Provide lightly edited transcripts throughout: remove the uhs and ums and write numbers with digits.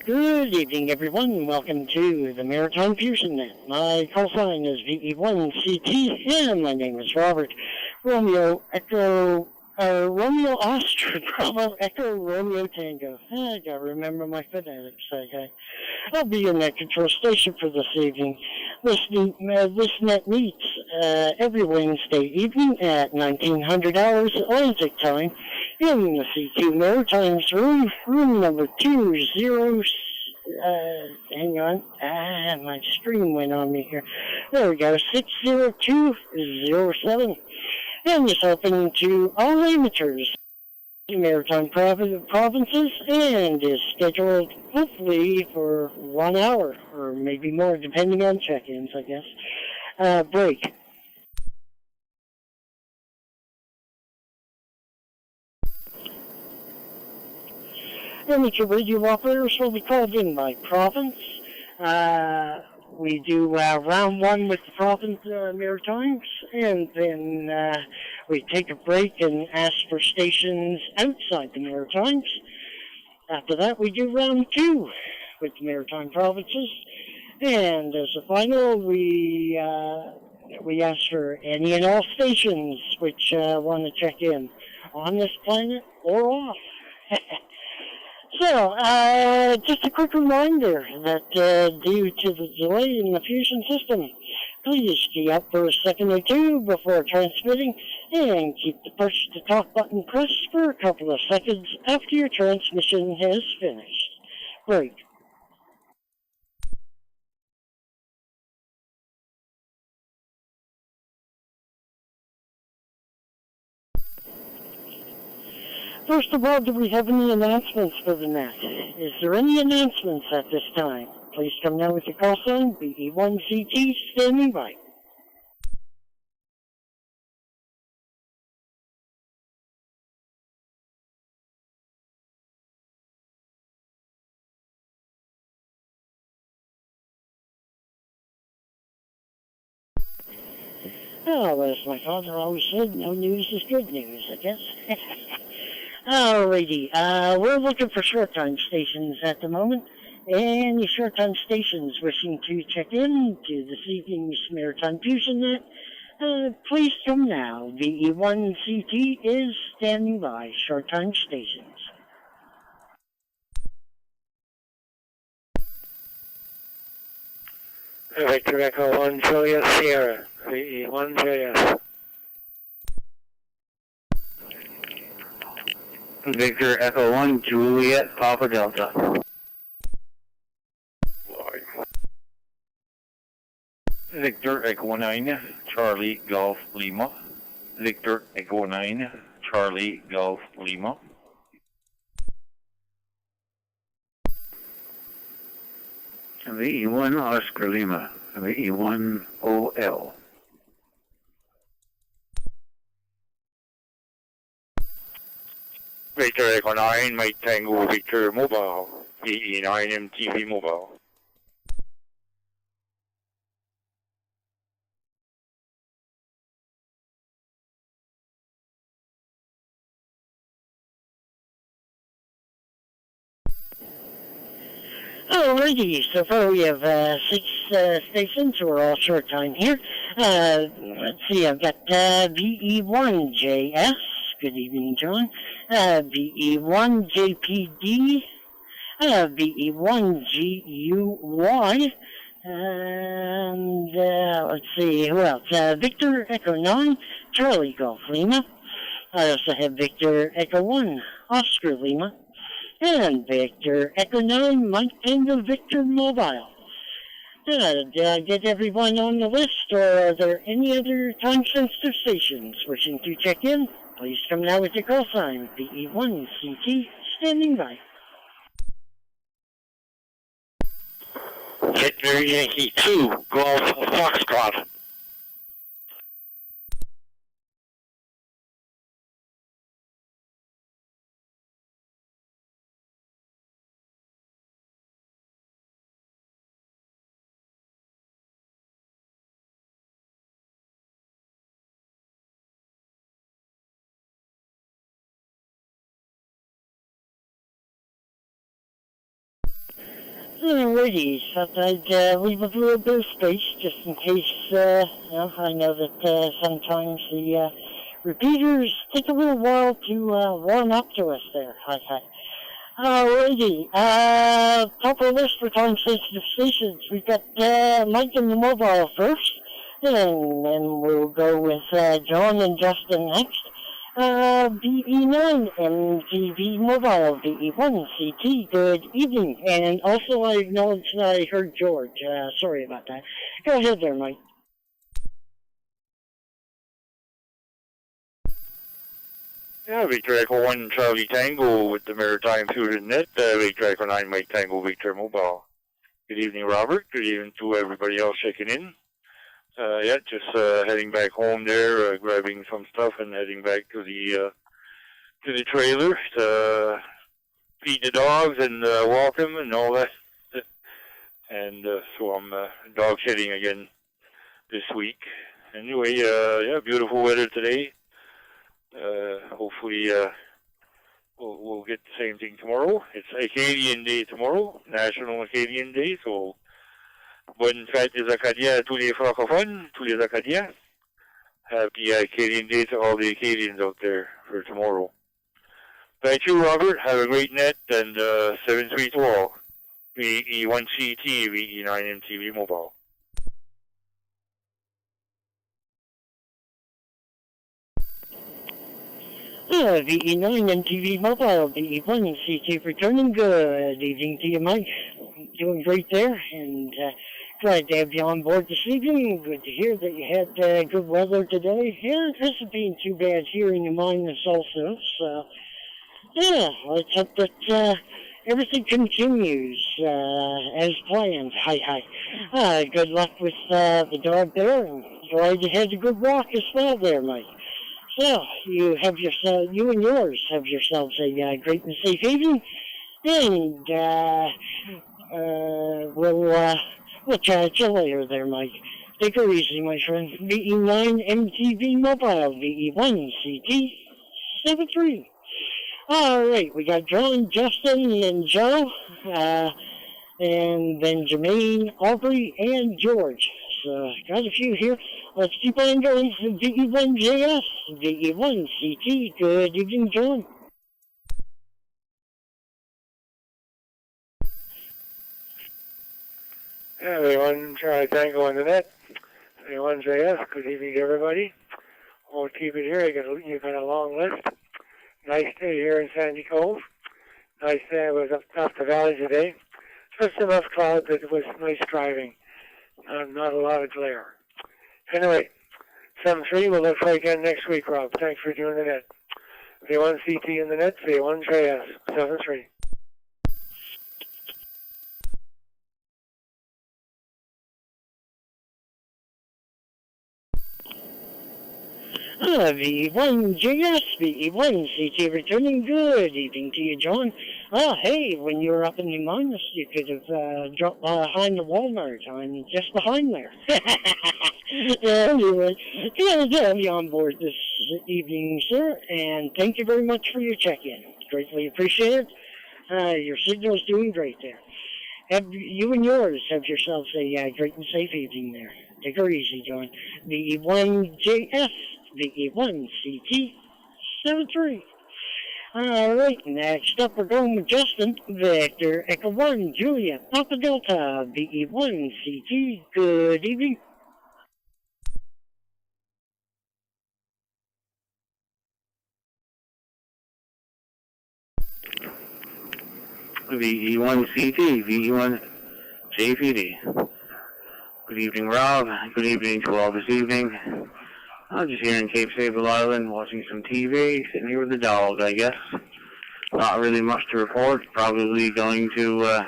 Good evening, everyone, and welcome to the Maritime Fusion Net. My call sign is VE1CT, and my name is Robert. Romeo Oscar, Bravo Echo Romeo Tango. I gotta remember my phonetics, okay? I'll be your net control station for this evening. This net meets every Wednesday evening at 1900 hours Atlantic time in the C2 Maritime's room, room number 20. Hang on. My stream went on me here. There we go. 60207. And it's open to all amateurs, maritime provinces, and is scheduled hopefully for 1 hour or maybe more, depending on check-ins, I guess. Break. Amateur radio operators will be called in by province. We do round one with the province Maritimes, and then we take a break and ask for stations outside the Maritimes. After that, we do round two with the Maritime provinces, and as a final, we ask for any and all stations which want to check in on this planet or off. So, just a quick reminder that due to the delay in the fusion system, please key up for a second or two before transmitting and keep the push-to-talk button pressed for a couple of seconds after your transmission has finished. Break. First of all, do we have any announcements for the net? Is there any announcements at this time? Please come now with your call sign, BE1CT, standing by. Oh, as my father always said, no news is good news, I guess. Alrighty, we're looking for short-time stations at the moment. Any short-time stations wishing to check in to this evening's Maritime Fusion Net, please come now. VE1CT is standing by. Short-time stations. Victor Echo 1 Juliet Sierra, VE1 Juliet. Victor Echo 1 Juliet Papa Delta. Victor Echo 9 Charlie Golf Lima. Victor Echo 9 Charlie Golf Lima. VE1 Oscar Lima. VE1 OL. Victor Echo 9, Mike Tango Victor Mobile, VE9 MTV Mobile. Alrighty, so far we have 6 stations, so we're all short time here. Let's see, I've got VE1JS, good evening, John. VE1JPD, VE1GUY, and let's see, who else? Victor Echo 9, Charlie Golf Lima. I also have Victor Echo 1, Oscar Lima. And Victor Echo 9, Mike Tango Victor Mobile. Did I get everyone on the list, or are there any other time-sensitive stations wishing to check in? Please come now with your call sign, VE1CT, standing by. Victor Yankee 2, Golf Foxtrot. Alrighty, thought I'd leave a little bit of space just in case, I know that sometimes the repeaters take a little while to warm up to us there. Hi. Alrighty, top of the list for time-sensitive stations. We've got Mike in the mobile first, and then we'll go with John and Justin next. BE9 MTV Mobile, BE1 CT, good evening. And also I acknowledge that I heard George. Sorry about that. Go ahead there, Mike. Yeah, Victor Echo 1 Charlie Tango with the Maritime Fusion Net, Victor Echo 9 Mike Tango Victor Mobile. Good evening, Robert. Good evening to everybody else checking in. Just heading back home there, grabbing some stuff and heading back to the trailer to feed the dogs and walk them and all that. And so I'm dog shedding again this week. Anyway, beautiful weather today. Hopefully we'll get the same thing tomorrow. It's Acadian Day tomorrow, National Acadian Day, so bonne fête des Acadiens à tous les francophones, tous les Acadiens. Happy Acadian Day to all the Acadians out there for tomorrow. Thank you, Robert. Have a great net, and 7-3 to all. VE1CT, VE9MTV Mobile. VE9MTV Mobile, VE1CT returning. Good evening to you, Mike. Doing great there, and glad to have you on board this evening. Good to hear that you had good weather today. Yeah, it hasn't been too bad here in the Minus also, so yeah, let's hope that everything continues as planned. Hi. Good luck with the dog there, and glad you had a good walk as well there, Mike. So, you and yours have yourselves a great and safe evening, and we'll chat you later there, Mike. Take her easy, my friend. VE9 MTV Mobile, VE1 CT 73. Alright, we got John, Justin, and Joe, and then Jermaine, Aubrey, and George. So, got a few here. Let's keep on going. VE1JS, VE1 CT. Good evening, John. Everyone, Charlie Tango on the net. VE1JS, good evening to everybody. Won't keep it here. You got a long list. Nice day here in Sandy Cove. Nice day. I was up the valley today. Just enough cloud that it was nice driving. Not a lot of glare. Anyway, 7-3, we'll look for again next week, Rob. Thanks for doing the net. VE1CT in the net, VE1JS, 7-3. VE1JS, VE1CT returning. Good evening to you, John. Hey, when you were up in the Minus, you could have dropped behind the Walmart. I'm just behind there. Anyway, glad to have you on board this evening, sir, and thank you very much for your check-in. Greatly appreciated. Your signal's doing great there. You and yours have yourselves a great and safe evening there. Take her easy, John. VE1JS, VE1CT 73. Alright, next up we're going with Justin, Victor, Echo 1, Julia, Papa Delta, VE1CT. Good evening. VE1CT, VE1JPD. Good evening, Rob. Good evening to all this evening. I'm just here in Cape Sable Island watching some TV, sitting here with the dog, I guess. Not really much to report. Probably going to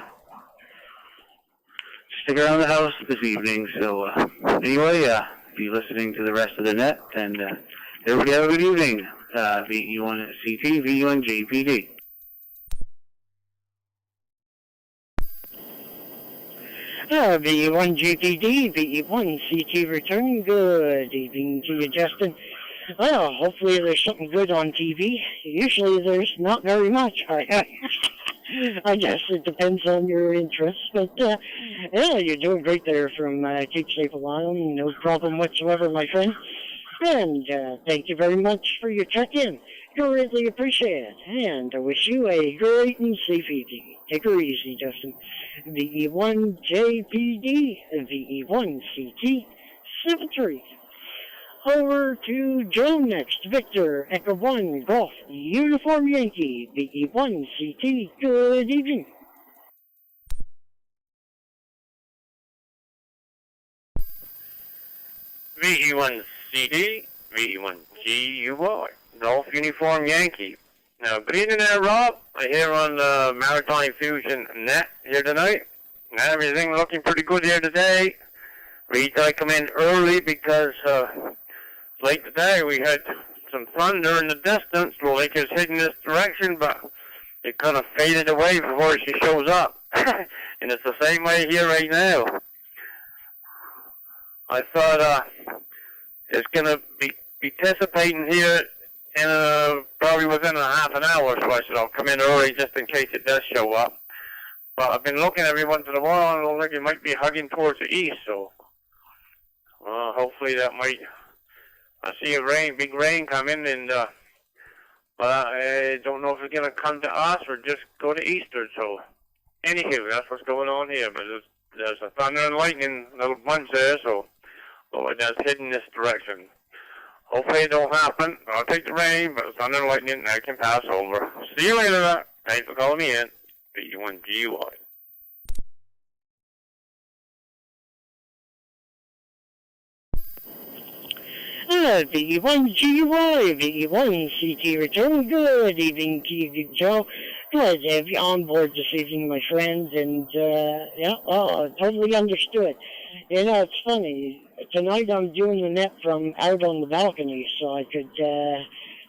stick around the house this evening. So anyway, be listening to the rest of the net, and everybody have a good evening. VE1CT, VE1JPD. VE1JPD, VE1CT returning. Good evening to you, Justin. Well, hopefully there's something good on TV. Usually there's not very much. I guess it depends on your interests, but yeah, you're doing great there from Cape Staple Island. No problem whatsoever, my friend. And thank you very much for your check-in. Greatly appreciate it. And I wish you a great and safe evening. Take her easy, Justin. VE1JPD, VE1CT, 73. Over to Joe next. Victor, Echo 1, Golf, Uniform Yankee, VE1CT. Good evening. VE1CD, VE1GUY, Golf Uniform Yankee. Now, good evening there, Rob. I'm here on the Maritime Fusion Net here tonight. Everything looking pretty good here today. We thought I'd come in early because late today we had some thunder in the distance. The lake is heading this direction, but it kind of faded away before she shows up. And it's the same way here right now. I thought it's going to be dissipating here in probably within a half an hour, so I said I'll come in early just in case it does show up. But I've been looking every once in a while, and it looks like it might be hugging towards the east, so hopefully that might... I see a big rain coming, and but I don't know if it's going to come to us or just go to eastern, so anywho, that's what's going on here. But there's a thunder and lightning little bunch there, so that's heading this direction. Hopefully it don't happen. I'll take the rain, but thunder and lightning, I can pass over. See you later. Thanks for calling me in. VE1GUY. VE1GUY, VE1CT return. Good evening to you, Joe. Glad to have you on board this evening, my friend, and totally understood. You know, it's funny. Tonight I'm doing the net from out on the balcony, so I could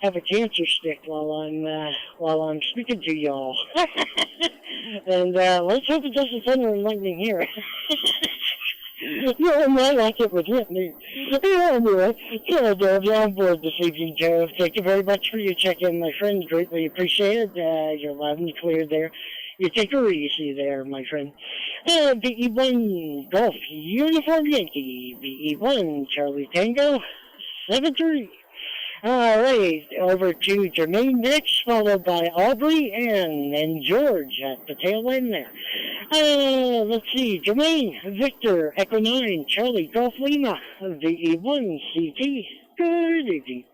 have a cancer stick while I'm speaking to y'all. And let's hope it doesn't thunder and lightning here. Yeah, I like it with me. Anyway, good to have you on board this evening, Joe. Thank you very much for your check-in, my friend. Greatly appreciated. You're loud and clear there. You take her easy there, my friend. VE1 Golf Uniform Yankee, VE1 Charlie Tango, 7-3. All right, over to Jermaine next, followed by Aubrey and George at the tail end there. Let's see, Jermaine, Victor, Echo 9, Charlie, Golf Lima, VE1 CT. Good evening.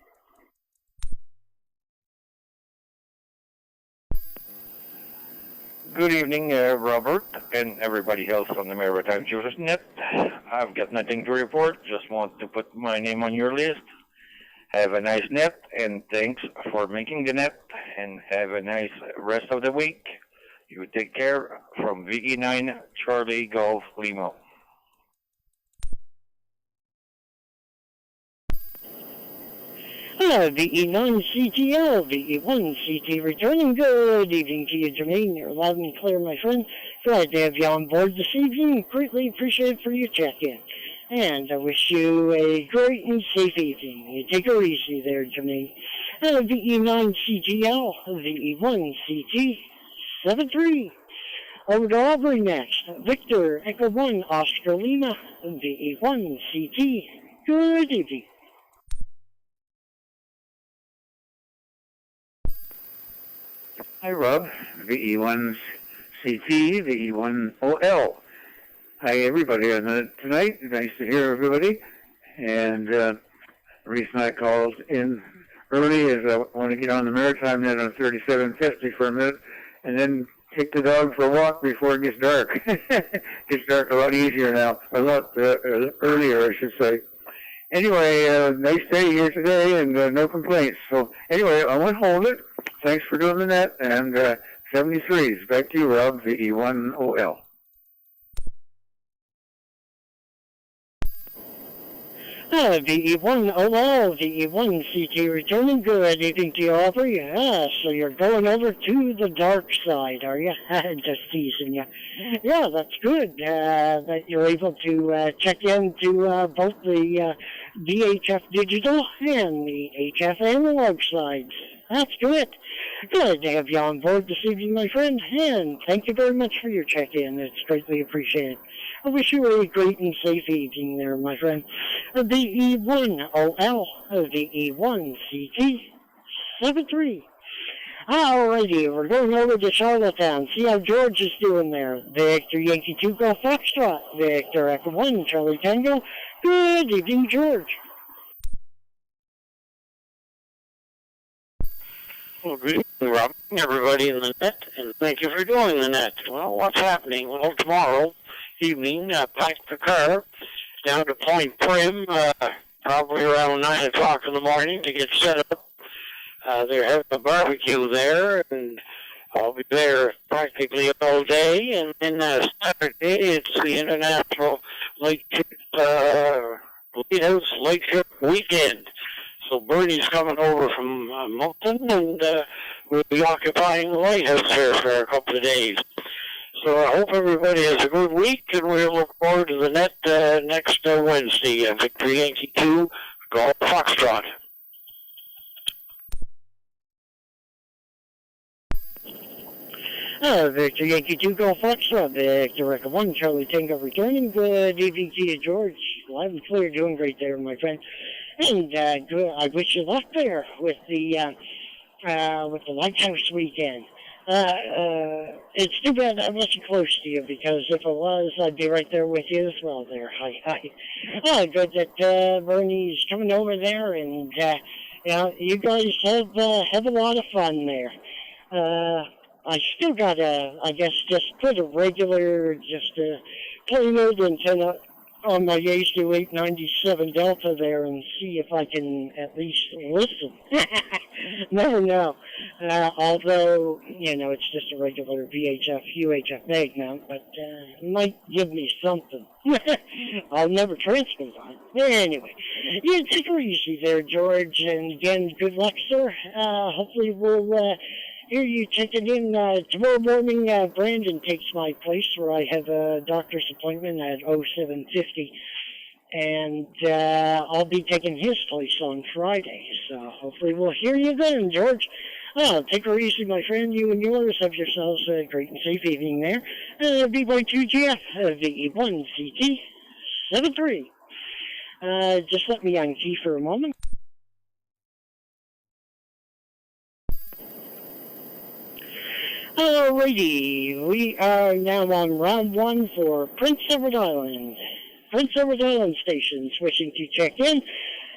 Good evening, Robert, and everybody else on the Maritime Fusion Net. I've got nothing to report, just want to put my name on your list. Have a nice net, and thanks for making the net, and have a nice rest of the week. You take care. From VE9 Charlie Golf Lima. VE9 CTL, VE1 CT returning. Good evening to you, Jermaine. You're loud and clear, my friend. Glad to have you on board this evening. Greatly appreciate for your check-in. And I wish you a great and safe evening. You take her easy there, Jermaine. VE9 CGL, VE1 CT, 7-3. Over to Aubrey next. Victor, Echo 1, Oscar Lima, VE1 CT. Good evening. Hi, Rob. VE1 CT, VE1 OL. Hi, everybody on the tonight. Nice to hear everybody. And the reason I called in early is I want to get on the Maritime Net on 3750 for a minute, and then take the dog for a walk before it gets dark. It gets dark a lot easier now, a lot earlier, I should say. Anyway, nice day here today, and no complaints. So anyway, I won't hold it. Thanks for doing the net, and 73s. Back to you, Rob, VE1OL. VE1 OL, VE1 CT returning. Good evening to you, Aubrey. So you're going over to the dark side, are you? Just teasing you. Yeah, that's good that you're able to check into both the VHF digital and the HF analog sides. That's good. Good to have you on board this evening, my friend, and thank you very much for your check-in. It's greatly appreciated. I wish you a great and safe evening there, my friend. VE1OL, VE1CT73. Alrighty, we're going over to Charlottetown. See how George is doing there. Victor Yankee 2 Golf Foxtrot. Victor Echo 1 Charlie Tango. Good evening, George. Well, good evening, Rob, everybody in the net, and thank you for doing the net. Well, what's happening? Well, tomorrow evening, pack the car down to Point Prim, probably around 9 o'clock in the morning to get set up. They're having a barbecue there, and I'll be there practically all day. And then Saturday, it's the International Lake Lighthouse Lake Trip Weekend. So Bernie's coming over from Moncton, and we'll be occupying the lighthouse there for a couple of days. So I hope everybody has a good week, and we'll look forward to the net next Wednesday. Victor Yankee 2, Golf Foxtrot. Victor Yankee 2 Golf Foxtrot. Victor Echo 1 Charlie Tango returning. Good evening to you, George. Live and clear, doing great there, my friend. And I wish you luck there with the Lighthouse weekend. It's too bad I wasn't close to you, because if I was, I'd be right there with you as well there. Good that Bernie's coming over there, and you guys have a lot of fun there. I still gotta, I guess, just put a regular, plain old antenna on my ACU 897 Delta there and see if I can at least listen. Never know. Although, it's just a regular VHF, UHF mag mount, but it might give me something. I'll never transmit on it. Anyway, you take it easy there, George, and again, good luck, sir. Hopefully we'll hear you checking in tomorrow morning. Brandon takes my place where I have a doctor's appointment at 07:50, and I'll be taking his place on Friday. So hopefully we'll hear you then, George. Take her easy, my friend. You and yours have yourselves a great and safe evening there. BY2GF, VE1CT73. Just let me on key for a moment. Alrighty, we are now on round 1 for Prince Edward Island. Prince Edward Island stations wishing to check in.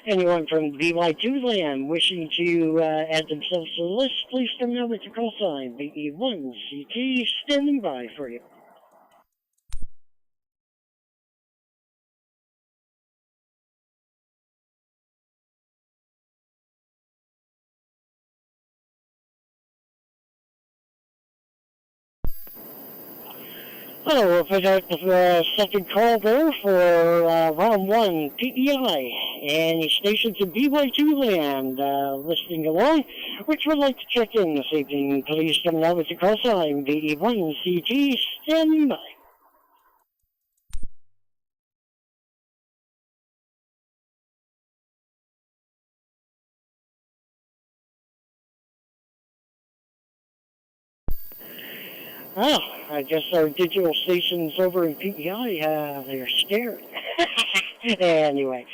Anyone from BY2 land wishing to add themselves to the list, please come now with your call sign. VE1CT standing by for you. We'll put out the second call there for round 1, PEI. Any stations in BY2 land listening along, which would like to check in this evening, please come out with your call sign. VE1CT standing by. Oh, I guess our digital stations over in PEI, they're scared. Anyway,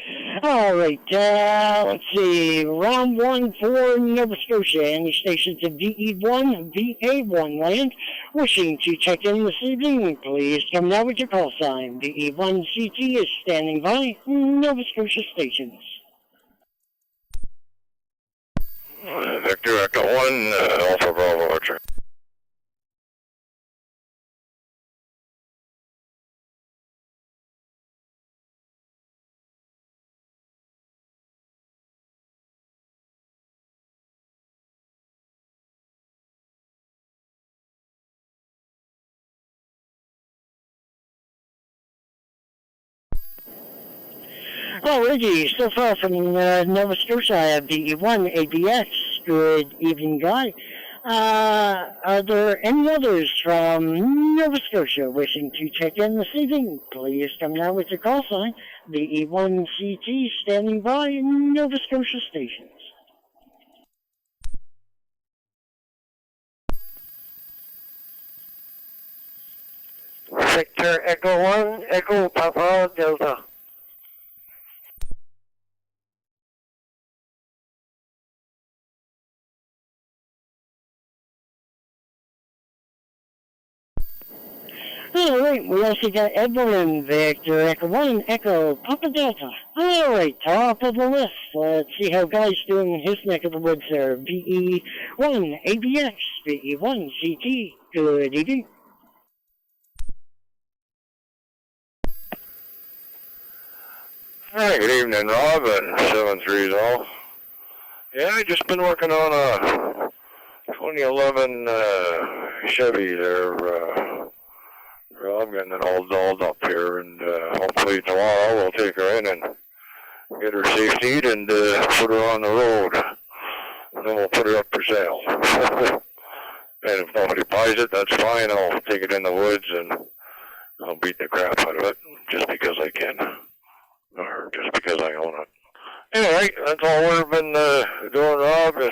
all right, let's see. Round 1 for Nova Scotia. Any stations in VE1, VA1 land wishing to check in this evening, please come now with your call sign. VE1CT is standing by. Nova Scotia stations. Victor Echo 1, Alpha Bravo Archer. Alrighty, so far from Nova Scotia, I have VE1 ABX. Good evening, Guy. Are there any others from Nova Scotia wishing to check in this evening? Please come now with your call sign. VE1CT standing by Nova Scotia stations. Victor Echo 1, Echo Papa Delta. Alright, we also got Evelyn, Victor Echo 1, Echo Papa Delta. Alright, top of the list. Let's see how Guy's doing in his neck of the woods there. VE1 ABX, VE1 CT. Good evening. Hi, good evening, Rob, and 7-3 all. Yeah, I just been working on a 2011 Chevy there, Rob, getting it all dolled up here, and hopefully tomorrow we'll take her in and get her safetied and put her on the road. Then we'll put her up for sale. And if nobody buys it, that's fine. I'll take it in the woods and I'll beat the crap out of it just because I can. Or just because I own it. Anyway, that's all we've been doing, Rob, is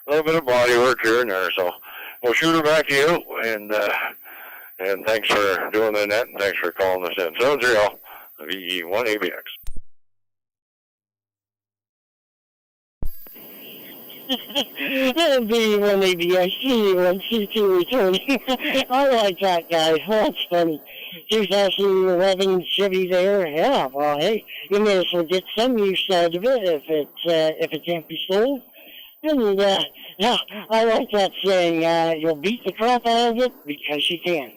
a little bit of body work here and there. So we'll shoot her back to you, and thanks for doing the net, and thanks for calling us in. 70 VE1 ABX. VE1 ABX, VE1 CT returning. I like that, guys. That's funny. 2011 Chevy there. Yeah, well, hey, you may as well get some use out of it if it can't be sold. And, yeah, I like that saying, you'll beat the crap out of it because you can.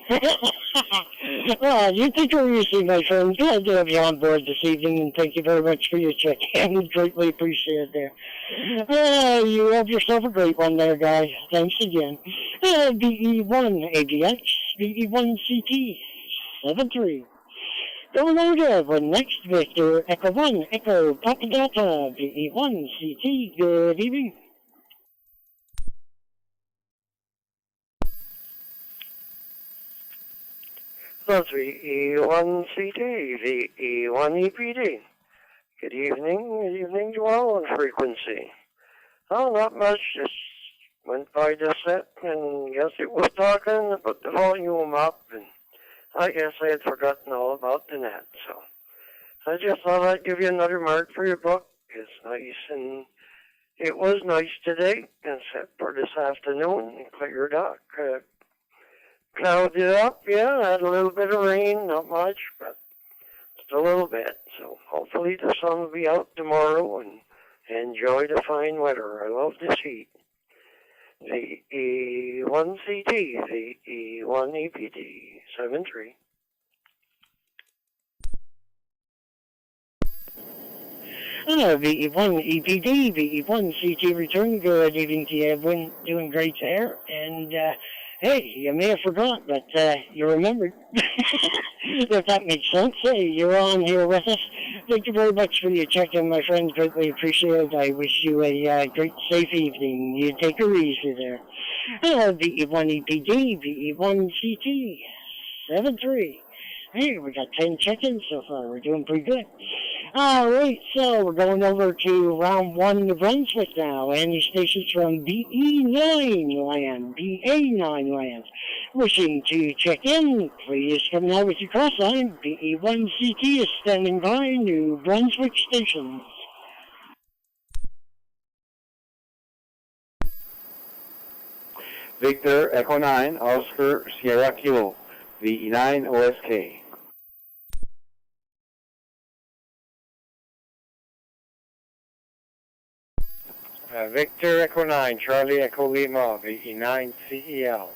Well, you take it easy, my friend. Glad to have you on board this evening, and thank you very much for your check-in. Greatly appreciate it there. You have yourself a great one there, guys. Thanks again. VE1 ABX, VE1 CT, 7-3. Going over with next, Victor, Echo 1, Echo Papa Delta, VE1 CT. Good evening. That's VE1 CT, VE1 EPD. Good evening to all on frequency. Oh, not much, just went by the set and guess it was talking to put the volume up, and I guess I had forgotten all about the net, so I just thought I'd give you another mark for your book. It's nice, and it was nice today, except for this afternoon, it cleared up. Clouded up, yeah, had a little bit of rain, not much, but just a little bit. So hopefully the sun will be out tomorrow and enjoy the fine weather. I love this heat. VE1 CT, VE1 EPD, 7-3. VE1 EPD, VE1 CT return. Good evening to you, everyone. Doing great there. And, hey, you may have forgot, but you remembered. If that makes sense. Hey, you're on here with us. Thank you very much for your check-in, my friend. Greatly appreciate it. I wish you a great, safe evening. You take her easy there. VE1 EPD, VE1 CT, 7-3. Hey, we got 10 check-ins so far. We're doing pretty good. Alright, so we're going over to round 1 New Brunswick now. Any stations from BE9 land, BA9 land. Wishing to check in, please come now with your cross line. BE1 CT is standing by, New Brunswick station. Victor Echo 9, Oscar Sierra Kilo, VE9 OSK. Victor Echo 9, Charlie Echo Lima, VE9 CEL.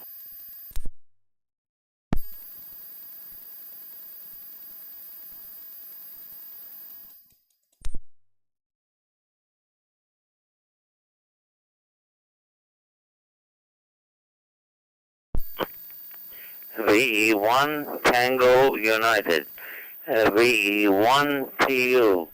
VE1 Tango United, VE1 TU.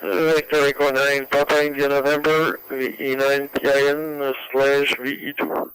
Victor Echo 9, Papa India November, VE9 PIN / VE2.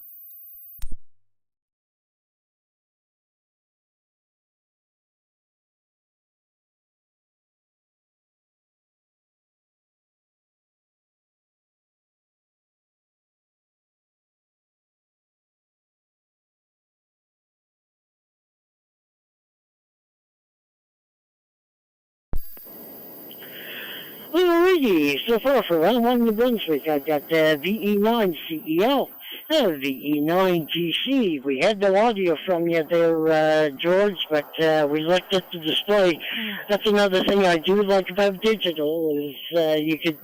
Alrighty, so far for round one New Brunswick, I've got VE9 CEL, VE9 GC. We had no audio from you there, George, but we looked at the display. That's another thing I do like about digital is you could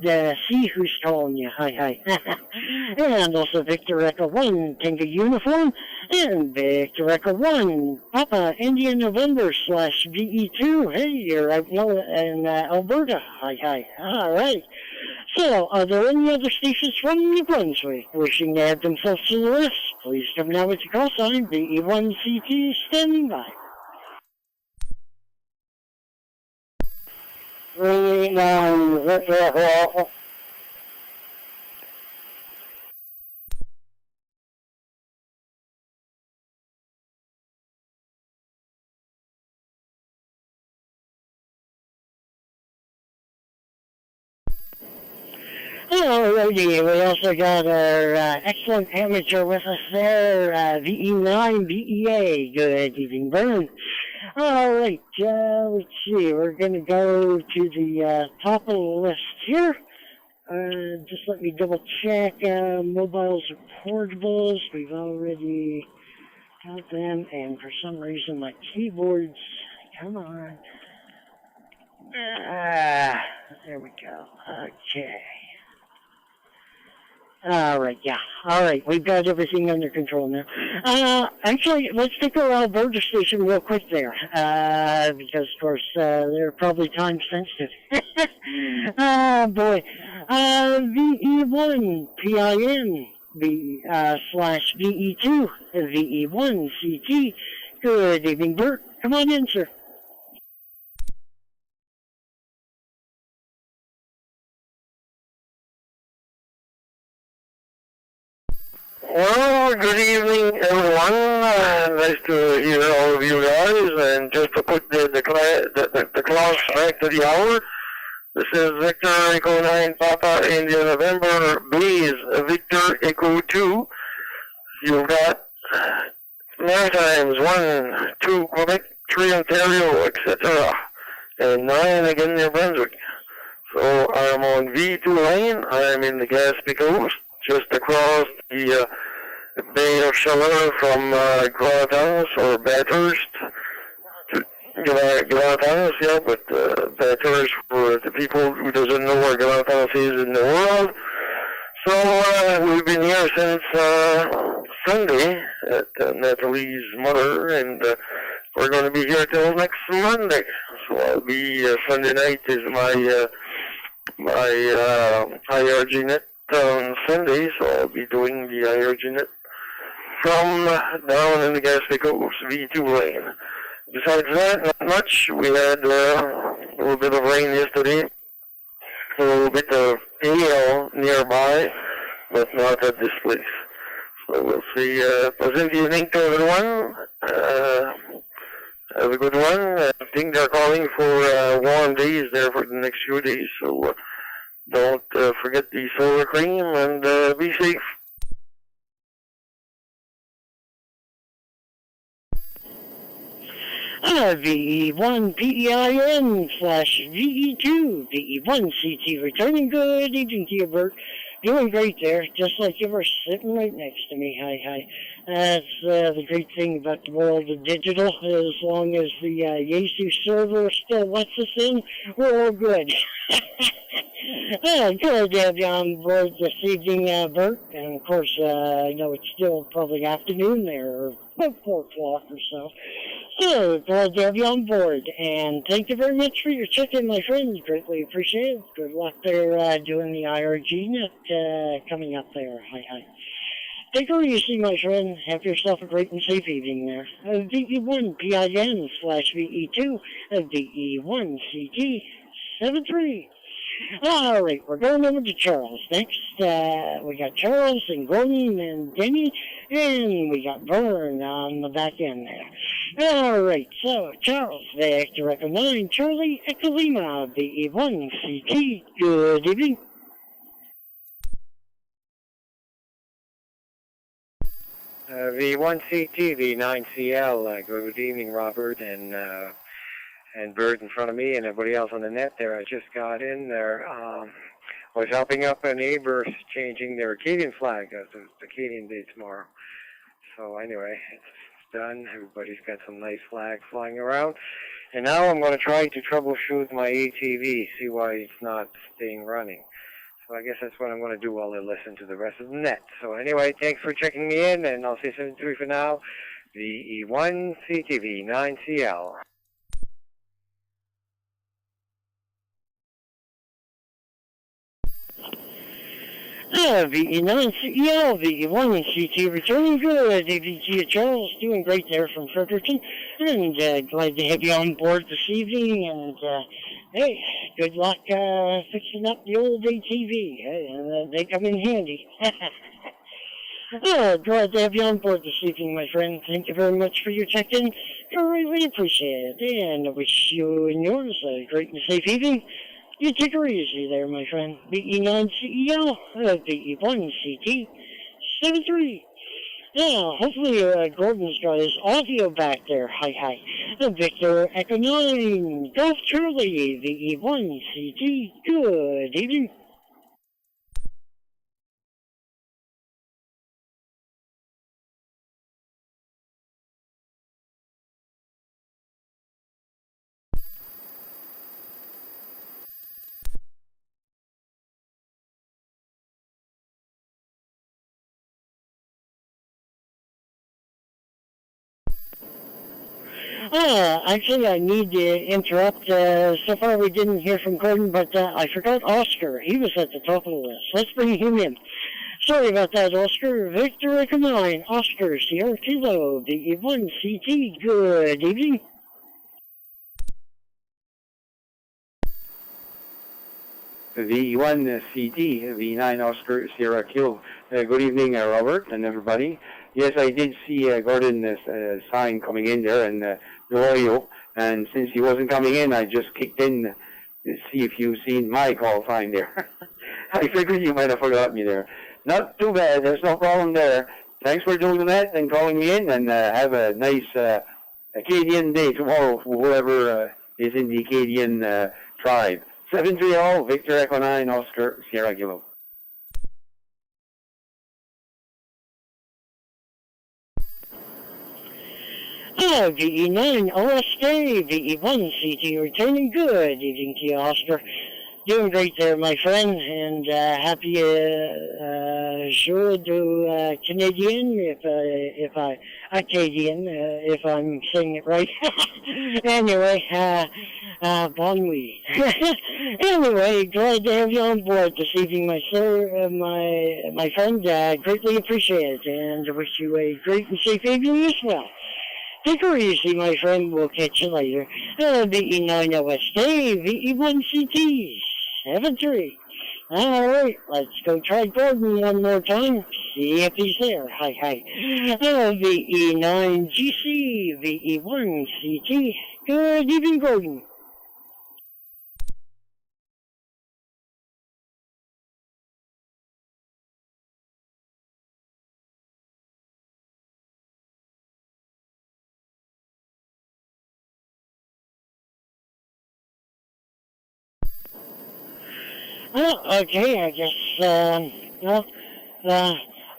see who's calling you. Hi. And also Victor Echo 1, Tango Uniform, and Victor Echo 1, Papa India November / VE2. Hey, you're out in Alberta. Hi. All right. So, are there any other stations from New Brunswick wishing to add themselves to the list? Please come now with your call sign, VE1CT, standing by. Alrighty, we also got our excellent amateur with us there, VE9 VEA. Good evening, Vern. Alright, let's see, we're going to go to the top of the list here. Just let me double check, mobiles or portables, we've already got them, and for some reason my keyboard's, come on. There we go, okay. Alright, yeah. Alright, we've got everything under control now. Actually, let's take our Alberta station real quick there, because, of course, they're probably time sensitive. Oh, boy. VE1 PIN / VE2 VE1 CT. Good evening, Bert. Come on in, sir. Well, good evening, everyone. Nice to hear all of you guys. And just to put the clock back to the hour, this is Victor Echo 9 Papa India November Blaze Victor Echo 2. You've got Maritimes 1, 2 Quebec, 3 Ontario, etc. And 9 again New Brunswick. So I'm on V2 lane. I'm in the Gaspé Coast, just across the Bay of Chaleur from Granatanos or Bathurst to Granatanos, yeah, but Bathurst for the people who doesn't know where Granatanos is in the world. So we've been here since Sunday at Natalie's mother, and we're going to be here till next Monday. So I'll be Sunday night is my IRG net on Sunday, so I'll be doing the IRG net from down in the Gaspé Coast, V2 lane. Besides that, not much. We had a little bit of rain yesterday, a little bit of hail nearby, but not at this place. So we'll see. Pleasant evening to everyone. Have a good one. I think they're calling for warm days there for the next few days, so don't forget the solar cream and be safe. VE1 PEIN / VE2 VE1 CT returning. Good evening to you, Bert. Doing great there, just like you were sitting right next to me. Hi. That's the great thing about the world of digital. As long as the Yaesu server still lets us in, we're all good. Good to have you on board this evening, Bert. And of course, I know it's still probably afternoon there, or about 4 o'clock or so. So, glad to have you on board. And thank you very much for your check-in, my friends. Greatly appreciated. Good luck there doing the IRG net coming up there. Hi. Take it easy, my friend. Have yourself a great and safe evening there. VE1 PIN / VE2 VE1 CT 73. All right, we're going over to Charles next. We got Charles and Gordon and Denny, and we got Vern on the back end there. All right, so Charles, Victor Echo 9, Charlie Echo Lima, VE1 CT. Good evening. V1CT, V9CL, good evening, Robert, and and Bird in front of me and everybody else on the net there. I just got in there. Was helping up a neighbor changing their Acadian flag. It's Acadian Day tomorrow. So anyway, it's done. Everybody's got some nice flags flying around. And now I'm going to try to troubleshoot my ATV, see why it's not staying running. So I guess that's what I'm going to do while I listen to the rest of the net. So anyway, thanks for checking me in, and I'll say 73 for now. VE1 CTV 9CL. VE9CEO, VE1 CT returning good. AVG Charles doing great there from Fredericton. And glad to have you on board this evening. And hey, good luck fixing up the old ATV. They come in handy. Glad to have you on board this evening, my friend. Thank you very much for your check-in. I really appreciate it. And I wish you and yours a great and safe evening. You take her easy there, my friend. VE9 CEO, VE1 CT 73. Now, hopefully Gordon's got his audio back there. Hi. Victor Echo 9, Golf Charlie, VE1 CT. Good evening. Actually, I need to interrupt. So far, we didn't hear from Gordon, but I forgot Oscar. He was at the top of the list. Let's bring him in. Sorry about that, Oscar. Victor Echo 9, Oscar, Sierra Kilo, VE1 CT. Good evening. VE1 CT, V9 Oscar Sierra Kilo. Good evening, Robert and everybody. Yes, I did see Gordon's sign coming in there and the audio. And since he wasn't coming in, I just kicked in to see if you've seen my call sign there. I figured you might have forgot me there. Not too bad. There's no problem there. Thanks for doing that and calling me in. And have a nice Acadian Day tomorrow for whoever is in the Acadian tribe. 730 Victor Echo 9 Oscar Sierra Kilo. VE9 OSK, VE1 CT returning good evening to you, Oscar. Doing great there, my friend, and happy jour de Canadian, if I'm saying it right. Anyway, bon nuit. Anyway, glad to have you on board this evening, my sir, my friend. Greatly appreciate it, and I wish you a great and safe evening as well. Take her easy, my friend. We'll catch you later. VE9 OSK, VE1 CT 73. All right, let's go try Gordon one more time. See if he's there. Hi. VE9 GC, VE1 CT. Good evening, Gordon. Okay, I guess,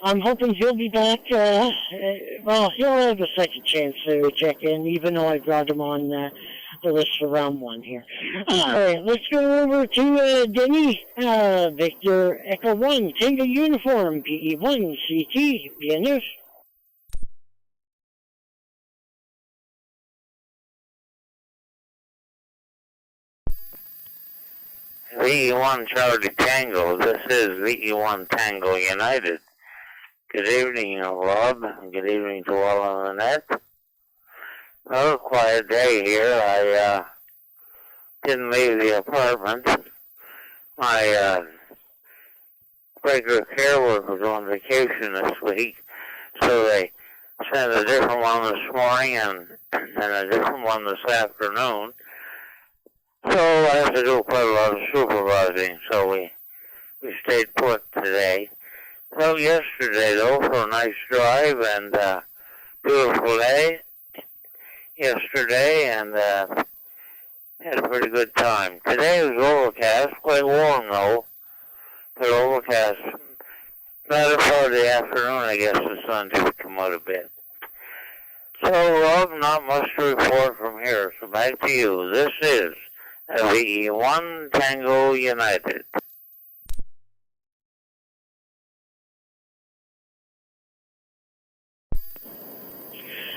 I'm hoping he'll be back. Well, he'll have a second chance to check in, even though I brought him on the list for round one here. All right, let's go over to Denny. Victor Echo 1, Tango Uniform, PE1, CT, BNF. VE1 Charlie Tango, this is VE1 Tango United. Good evening, Rob. Good evening to all on the net. Well, quiet day here. I didn't leave the apartment. My regular care worker was on vacation this week, so they sent a different one this morning and a different one this afternoon. So I have to do quite a lot of supervising, so we stayed put today. Well, yesterday, though, for a nice drive and beautiful day yesterday, and Had a pretty good time. Today was overcast, quite warm though, but overcast. Better for the afternoon, I guess the sun did come out a bit. So, Rob, not much to report from here, so back to you. This is VE1 Tango United.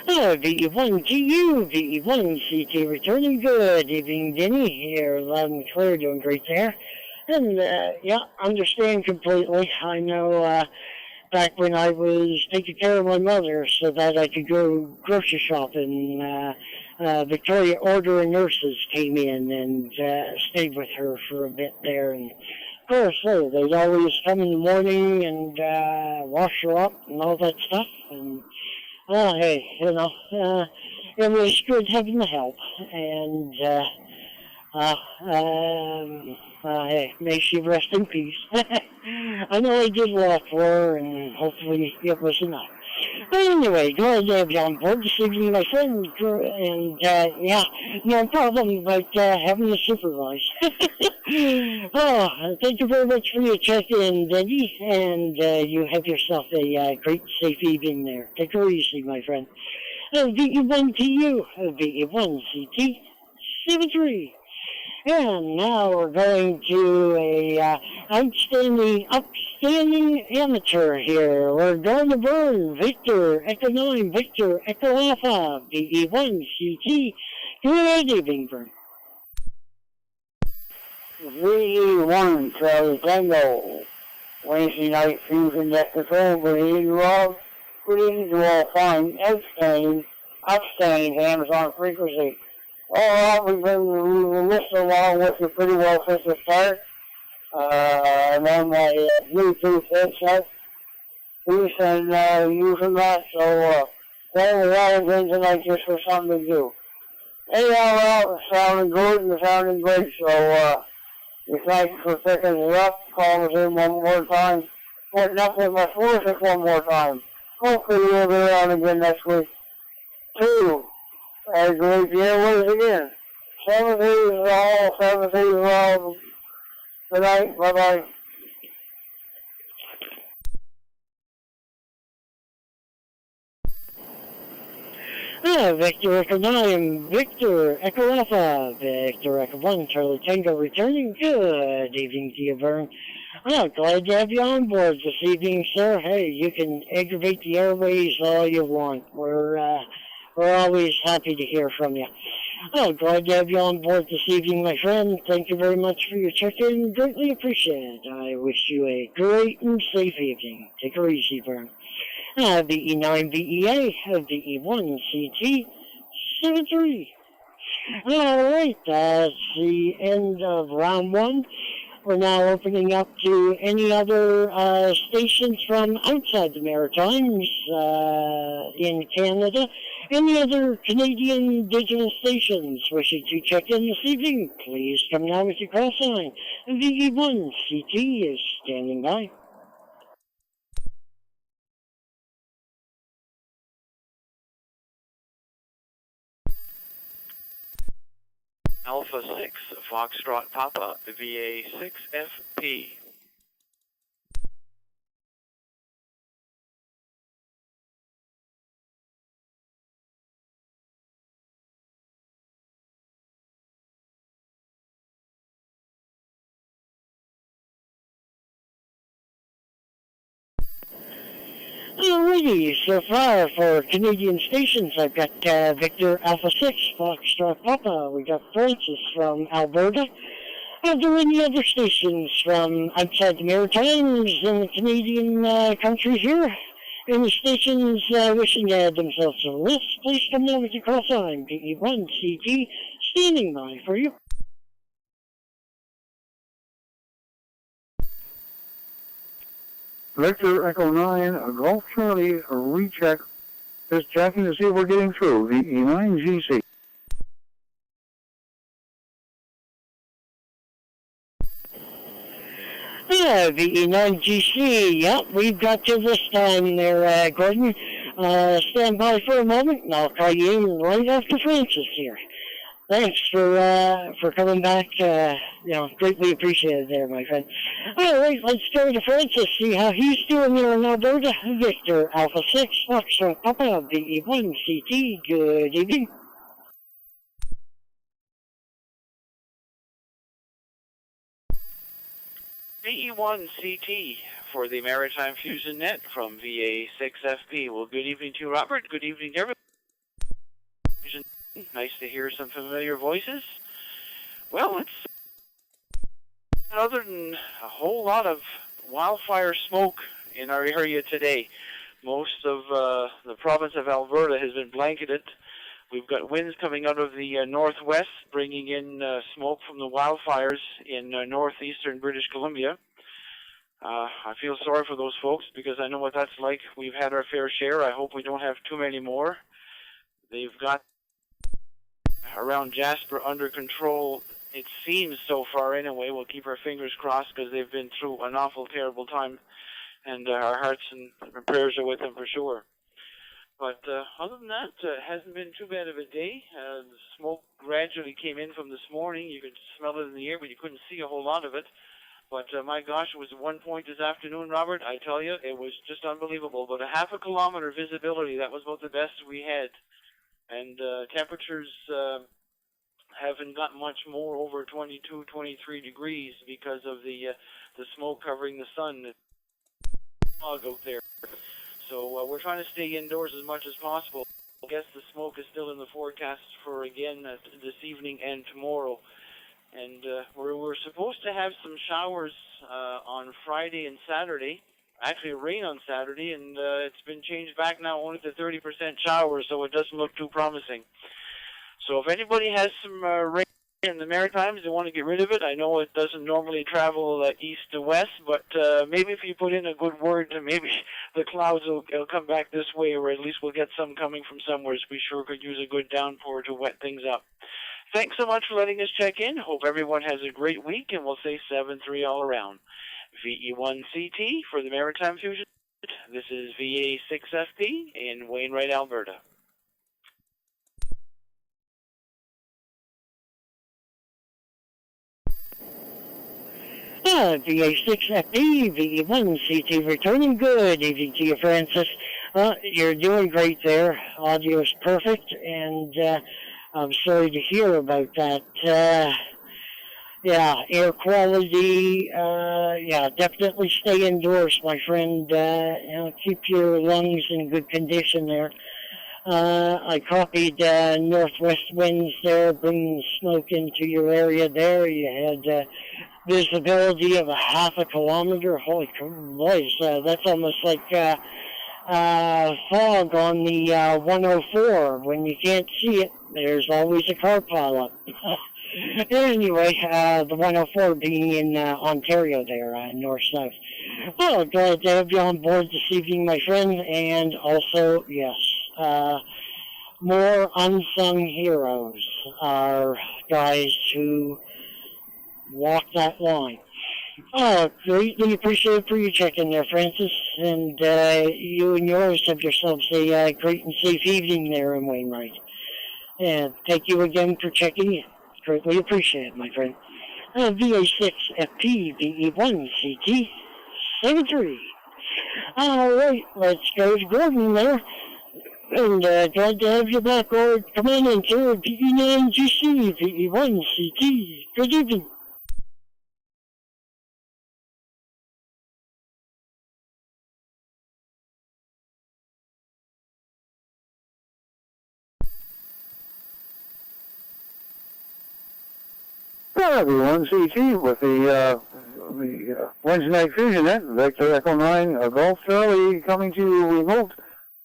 VE1GU, VE1CT returning. Good evening, Denny. Here, loud and clear, doing great there. And, yeah, understand completely. I know, back when I was taking care of my mother so that I could go grocery shopping, Victoria Ordering Nurses came in and stayed with her for a bit there. And, of course, they'd always come in the morning and wash her up and all that stuff. And, hey, you know, it was good having the help. And, hey, may she rest in peace. I know I did a lot for her, and hopefully it was enough. But anyway, glad to have you on board this evening, my friend, and, yeah, no problem about having to supervise. Oh, thank you very much for your check-in, Debbie, and you have yourself a great, safe evening there. Take it easy, my friend. VE1TU, VE1CT, 73. And now we're going to a upstanding amateur here. We're going to Vern, Victor, Echo 9, Victor, Echo Alpha, VE1CT. Good evening, Vern. VE1 Charlie Tango, Wednesday night Fusion Net Room. Good evening, Rob. Good evening to all fine, outstanding hams on frequency. All right, we've been listening along with you pretty well since the start. I'm on my Bluetooth headset, using that, so playing a lot of games tonight just for something to do. Anyhow, it's sounding good and sounding great, so we thank you for picking it up, calling us in one more time, putting up with my foolishness one more time. Hopefully we'll be around again next week. 2. Have a great year once again. 70s all, 70s all. Good night, bye-bye. Victor Echo 9, Victor Echo Alpha, Victor Echo 1, Charlie Tango returning. Good evening to you, Vern. I'm glad to have you on board this evening, sir. Hey, you can aggravate the airways all you want. We're always happy to hear from you. Oh, glad to have you on board this evening, my friend. Thank you very much for your check-in. Greatly appreciate it. I wish you a great and safe evening. Take it easy, Vern. VE9 VEA, VE1 CT 73. All right, that's the end of round 1. We're now opening up to any other stations from outside the Maritimes in Canada. Any other Canadian digital stations wishing to check in this evening, please come now with your call sign. VE1 CT is standing by. Alpha 6, Foxtrot Papa, VA 6FP. Alrighty, so far for Canadian stations, I've got Victor Alpha 6, Foxtrot Papa. We got Francis from Alberta. Are there any other stations from outside the Maritimes in the Canadian country here? Any stations wishing to add themselves to the list? Please come down with your call sign, VE1 CT, standing by for you. Victor Echo 9, Golf Charlie, recheck. Just checking to see if we're getting through. VE9 GC. Yeah, VE9GC, yep, we've got you this time there, Gordon. Stand by for a moment, and I'll call you in right after Francis here. Thanks for coming back. Greatly appreciated there, my friend. All right, let's go to Francis, see how he's doing there in Alberta. Victor Alpha 6, Foxtrot Papa, VE1, CT, good evening. VE1 CT for the Maritime Fusion Net from VA6FP. Well, good evening to you, Robert. Good evening to everyone. Nice to hear some familiar voices. Well, it's other than a whole lot of wildfire smoke in our area today. Most of the province of Alberta has been blanketed. We've got winds coming out of the northwest, bringing in smoke from the wildfires in northeastern British Columbia. I feel sorry for those folks because I know what that's like. We've had our fair share. I hope we don't have too many more. They've got around Jasper under control, it seems so far anyway. We'll keep our fingers crossed because they've been through an awful terrible time, and our hearts and prayers are with them for sure. But other than that, it hasn't been too bad of a day. The smoke gradually came in from this morning. You could smell it in the air, but you couldn't see a whole lot of it. But my gosh, it was at one point this afternoon, Robert, I tell you, it was just unbelievable. But a half a kilometer visibility, that was about the best we had. And temperatures haven't got much more over 22, 23 degrees because of the smoke covering the sun. It's fog out there. So we're trying to stay indoors as much as possible. I guess the smoke is still in the forecast for, again, this evening and tomorrow. And we're supposed to have some showers on Friday and Saturday. Actually, rain on Saturday, and it's been changed back now only to 30% showers, so it doesn't look too promising. So if anybody has some rain in the Maritimes, they want to get rid of it. I know it doesn't normally travel east to west, but maybe if you put in a good word, maybe the clouds will come back this way, or at least we'll get some coming from somewhere, so we sure could use a good downpour to wet things up. Thanks so much for letting us check in. Hope everyone has a great week, and we'll say 7-3 all around. VE1CT for the Maritime Fusion. This is VA6FP in Wainwright, Alberta. VA6FP, VE1CT returning. Good evening to you, Francis. You're doing great there. Audio's perfect, and I'm sorry to hear about that. Air quality, definitely stay indoors, my friend. Keep your lungs in good condition there. I copied northwest winds there, bringing smoke into your area there. You had visibility of a half a kilometer. Holy boys, that's almost like fog on the 104. When you can't see it, there's always a car pileup. Anyway, the 104 being in Ontario there, north-south. Well, glad to have you on board this evening, my friend, and also, yes, more unsung heroes are guys who walk that line. Greatly appreciated for your check-in there, Francis, and you and yours have yourselves a great and safe evening there in Wainwright. And thank you again for checking in. Greatly appreciate it, my friend. VA6FP, VE1CT, 7-3. All right, let's go to Gordon there. And glad to have you back, Gord. Come on in, sir. VE9GC, VE1CT. Good evening. Hello, everyone. CT with the Wednesday Night Fusion Net, Victor Echo 9, Golf Charlie coming to you remote.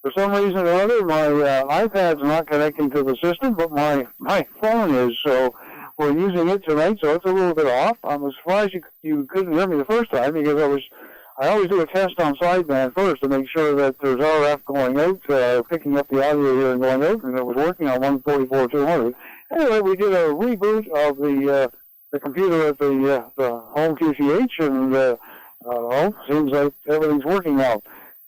For some reason or other, my iPad's not connecting to the system, but my phone is, so we're using it tonight, so it's a little bit off. I'm surprised you couldn't hear me the first time, because I always do a test on sideband first to make sure that there's RF going out, picking up the audio here and going out, and it was working on 144.200. Anyway, we did a reboot of the computer at the home QCH, and seems like everything's working well.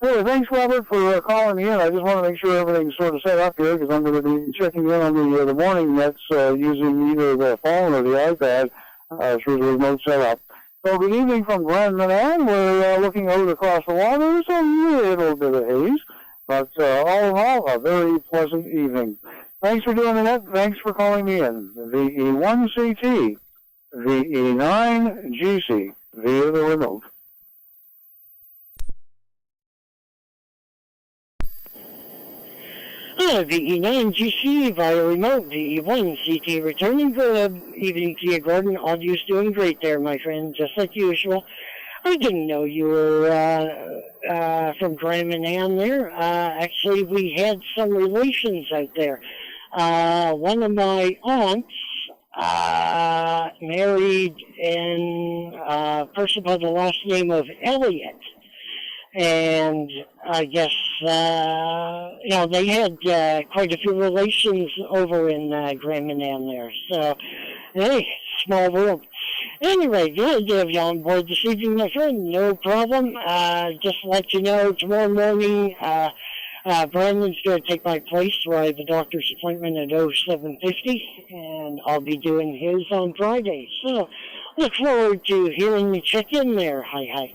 Hey, thanks, Robert, for calling me in. I just want to make sure everything's sort of set up here because I'm going to be checking in on the morning nets using either the phone or the iPad through the remote setup. So good evening from Grand Manan. We're looking out across the water. There's a little bit of haze, but all in all, a very pleasant evening. Thanks for doing the net. Thanks for calling me in. VE1CT, VE9GC, via the remote. VE9GC via remote, VE1CT returning. Good evening to you, Gordon. Audio's doing great there, my friend, just like usual. I didn't know you were from Grand Manan there. Actually, we had some relations out there. One of my aunts married a person by the last name of Elliott. And I guess, they had quite a few relations over in Grand Manan there. So, hey, small world. Anyway, good to have you on board this evening, my friend. No problem. Just to let you know, tomorrow morning, Brandon's going to take my place where I have a doctor's appointment at 07:50, and I'll be doing his on Friday. So, look forward to hearing you check in there. Hi.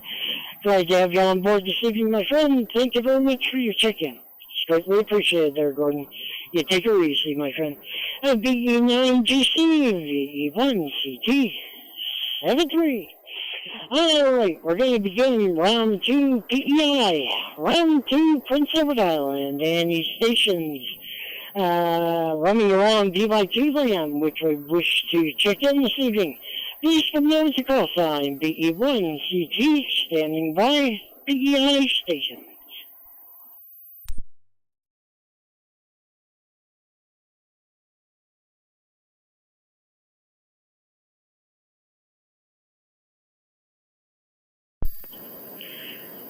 Glad to have you on board this evening, my friend. Thank you very much for your check-in. It's greatly appreciated there, Gordon. You take it easy, my friend. VE9GC, VE1CT, 73. All right, we're going to begin round 2 PEI. Round 2 Prince Edward Island and these stations running around VY2 land, which we wish to check in this evening. Please come down to call sign VE1CT, standing by PEI station.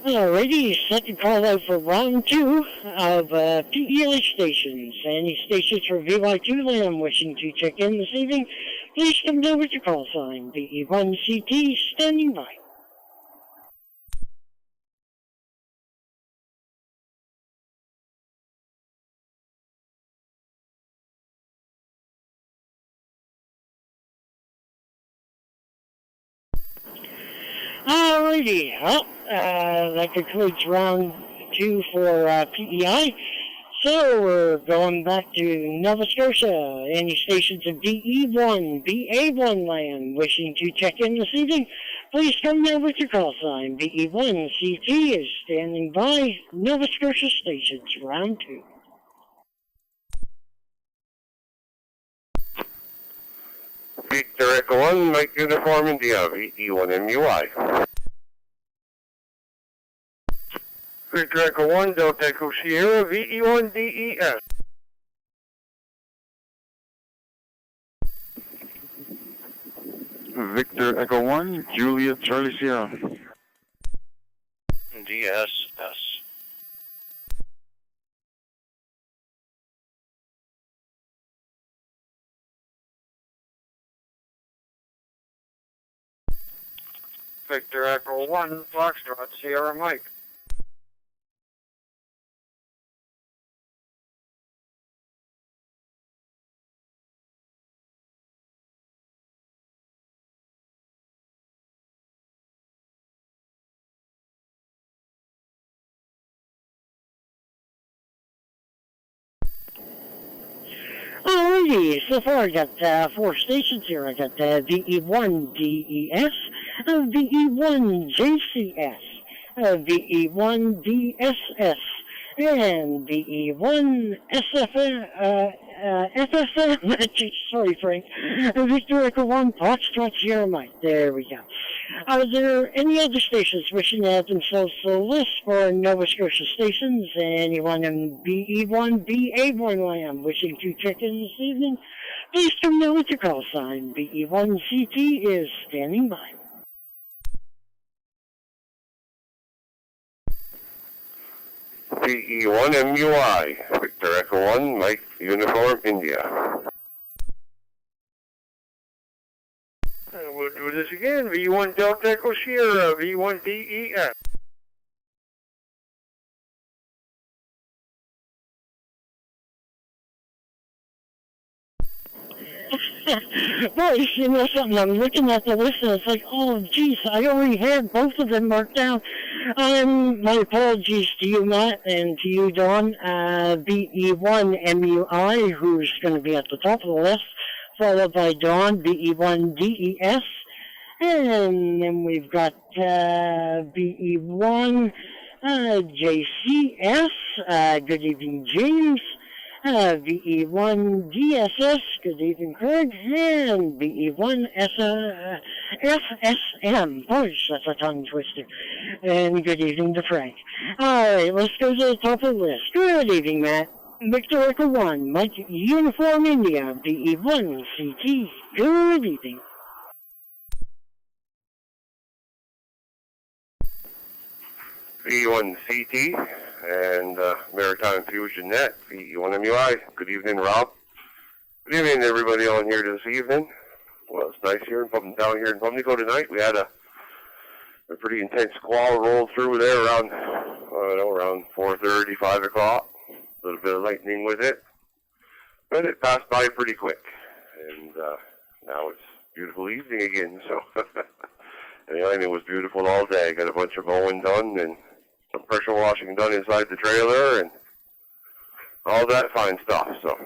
Alrighty, second call out for round 2 of PEI stations. Any stations for VY2 land wishing to check in this evening, please come down with your call sign. VE1CT standing by. Alrighty, well, that concludes round 2 for PEI. So we're going back to Nova Scotia. Any stations of DE1, BA1 land wishing to check in this evening, please come down with your call sign. BE1CT is standing by. Nova Scotia stations, round 2. Victor Echo 1, Mike Uniform India, VE1MUI. Victor Echo 1, Delta Echo Sierra, VE1DES. Victor Echo 1, Julia Charlie Sierra. DSS. Victor Echo 1, Foxtrot, Sierra Mike. Alrighty, so far I got 4 stations here. I got VE1DES, VE1JCS, VE1DSS, and VE1SFM, sorry Frank, Victor Echo 1, Foxtrot Sierra Mike. There we go. Are there any other stations wishing to add themselves to the list for Nova Scotia stations? Anyone in BE1, BA1 land wishing to check in this evening? Please come down with your call sign. BE1CT is standing by. VE1MUI, Victor Echo 1, Mike Uniform India. And we'll do this again. V1 Delta Echo Sierra, V1DES. Boys, you know something, I'm looking at the list and it's like, oh, geez, I already had both of them marked down. My apologies to you, Matt, and to you, Dawn. BE1MUI, who's going to be at the top of the list, followed by Dawn, BE1DES. And then we've got BE1 JCS. Good evening, James. BE1 DSS. Good evening, Craig. And BE1 FSM. Boys, that's a tongue twister. And good evening to Frank. Alright, let's go to the top of the list. Good evening, Matt. Victor Echo 1, Mike Uniform India, BE1 CT. Good evening. VE1 CT and Maritime Fusion Net, VE1 MUI. Good evening, Rob. Good evening, everybody on here this evening. Well, it's nice here down here in Pumlico tonight. We had a pretty intense squall roll through there around, around 4:30, 5 o'clock. A little bit of lightning with it. But it passed by pretty quick. And now it's beautiful evening again, so... And the lightning was beautiful all day. Got a bunch of mowing done and some pressure washing done inside the trailer and all that fine stuff. So,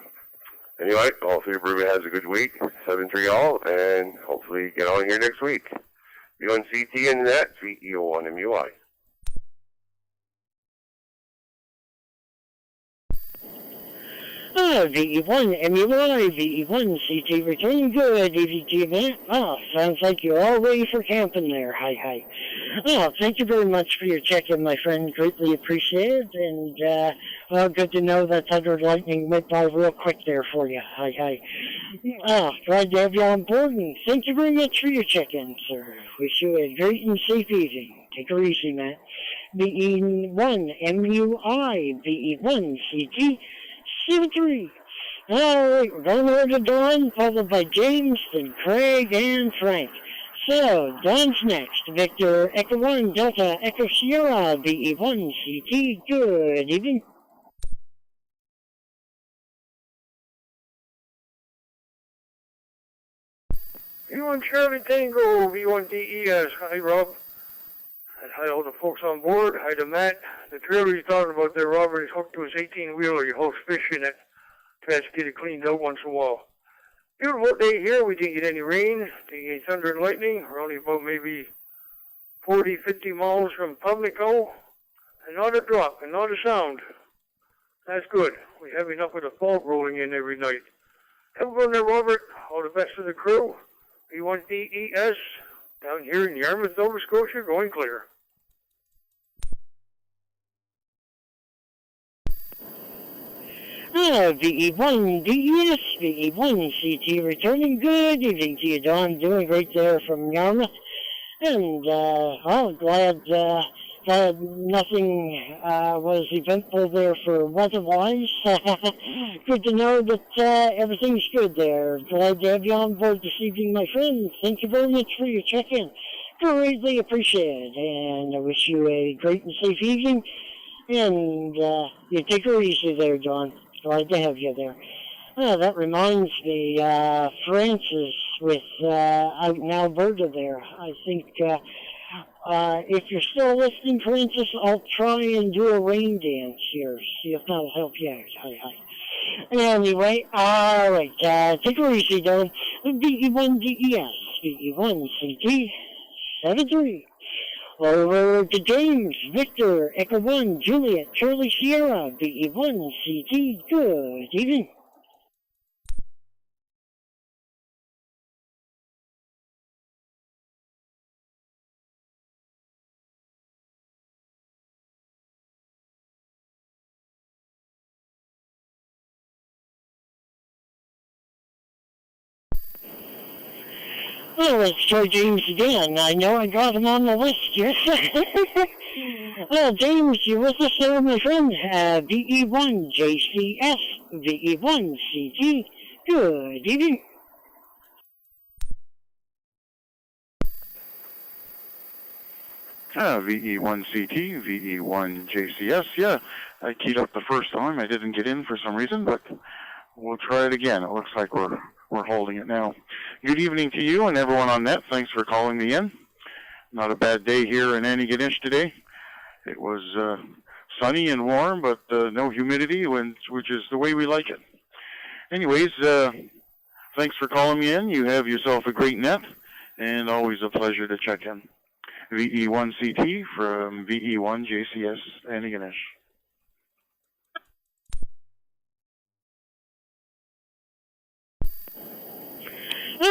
anyway, hopefully everybody has a good week. 7-3 all, and hopefully get on here next week. Be on CT and Net, VE1 MUI. VE1 MUI, VE1 CT returning. Good evening to you, Matt. Oh, sounds like you're all ready for camping there. Hi. Oh, thank you very much for your check-in, my friend. Greatly appreciated. And, well, good to know that Thunder Lightning went by real quick there for you. Hi. Oh, glad to have you on board, and thank you very much for your check-in, sir. Wish you a great and safe evening. Take her easy, Matt. VE1 MUI, VE1 CT. 7-3. Alright, we're going over to Dawn, followed by James, then Craig, and Frank. So, Dawn's next. Victor, Echo 1, Delta, Echo Sierra, BE1, CT. Good evening. V1 Charlie Tango, V1 DES. Hi, Rob. And hi, all the folks on board. Hi to Matt. The trailer he's talking about there, Robert, is hooked to his 18-wheeler. He hauls fish in it. Tries to get it cleaned out once in a while. Beautiful day here. We didn't get any rain. Didn't get thunder and lightning. We're only about maybe 40, 50 miles from Pumlico. And not a drop and not a sound. That's good. We have enough of the fog rolling in every night. Have a good one there, Robert. All the best to the crew. V1 DES down here in Yarmouth, Nova Scotia, going clear. VE1 DES, VE1 CT returning. Good evening to you, Don. Doing great there from Yarmouth. And, glad nothing was eventful there for weather-wise. Good to know that everything's good there. Glad to have you on board this evening, my friend. Thank you very much for your check-in. Greatly appreciated. And I wish you a great and safe evening. And you take her easy there, John. Glad to have you there. That reminds me, Francis with out in Alberta there. I think if you're still listening, Francis, I'll try and do a rain dance here. See if that'll help you out. Hi. Anyway, alright, take her easy, Dylan. VE1 DES, VE1 CT, 7-3. Over to James, Victor, Echo 1, Juliet, Charlie Sierra, VE1 CT. Good evening. Well, let's try James again. I know I got him on the list here. Well, James, you with us there, my friend. VE1 JCS, VE1 CT. Good evening. VE1 CT, VE1 JCS. Yeah, I keyed up the first time. I didn't get in for some reason, but we'll try it again. It looks like we're We're holding it now. Good evening to you and everyone on net. Thanks for calling me in. Not a bad day here in Antigonish today. It was sunny and warm, but no humidity, which is the way we like it. Anyways, thanks for calling me in. You have yourself a great net, and always a pleasure to check in. VE1CT from VE1JCS Antigonish.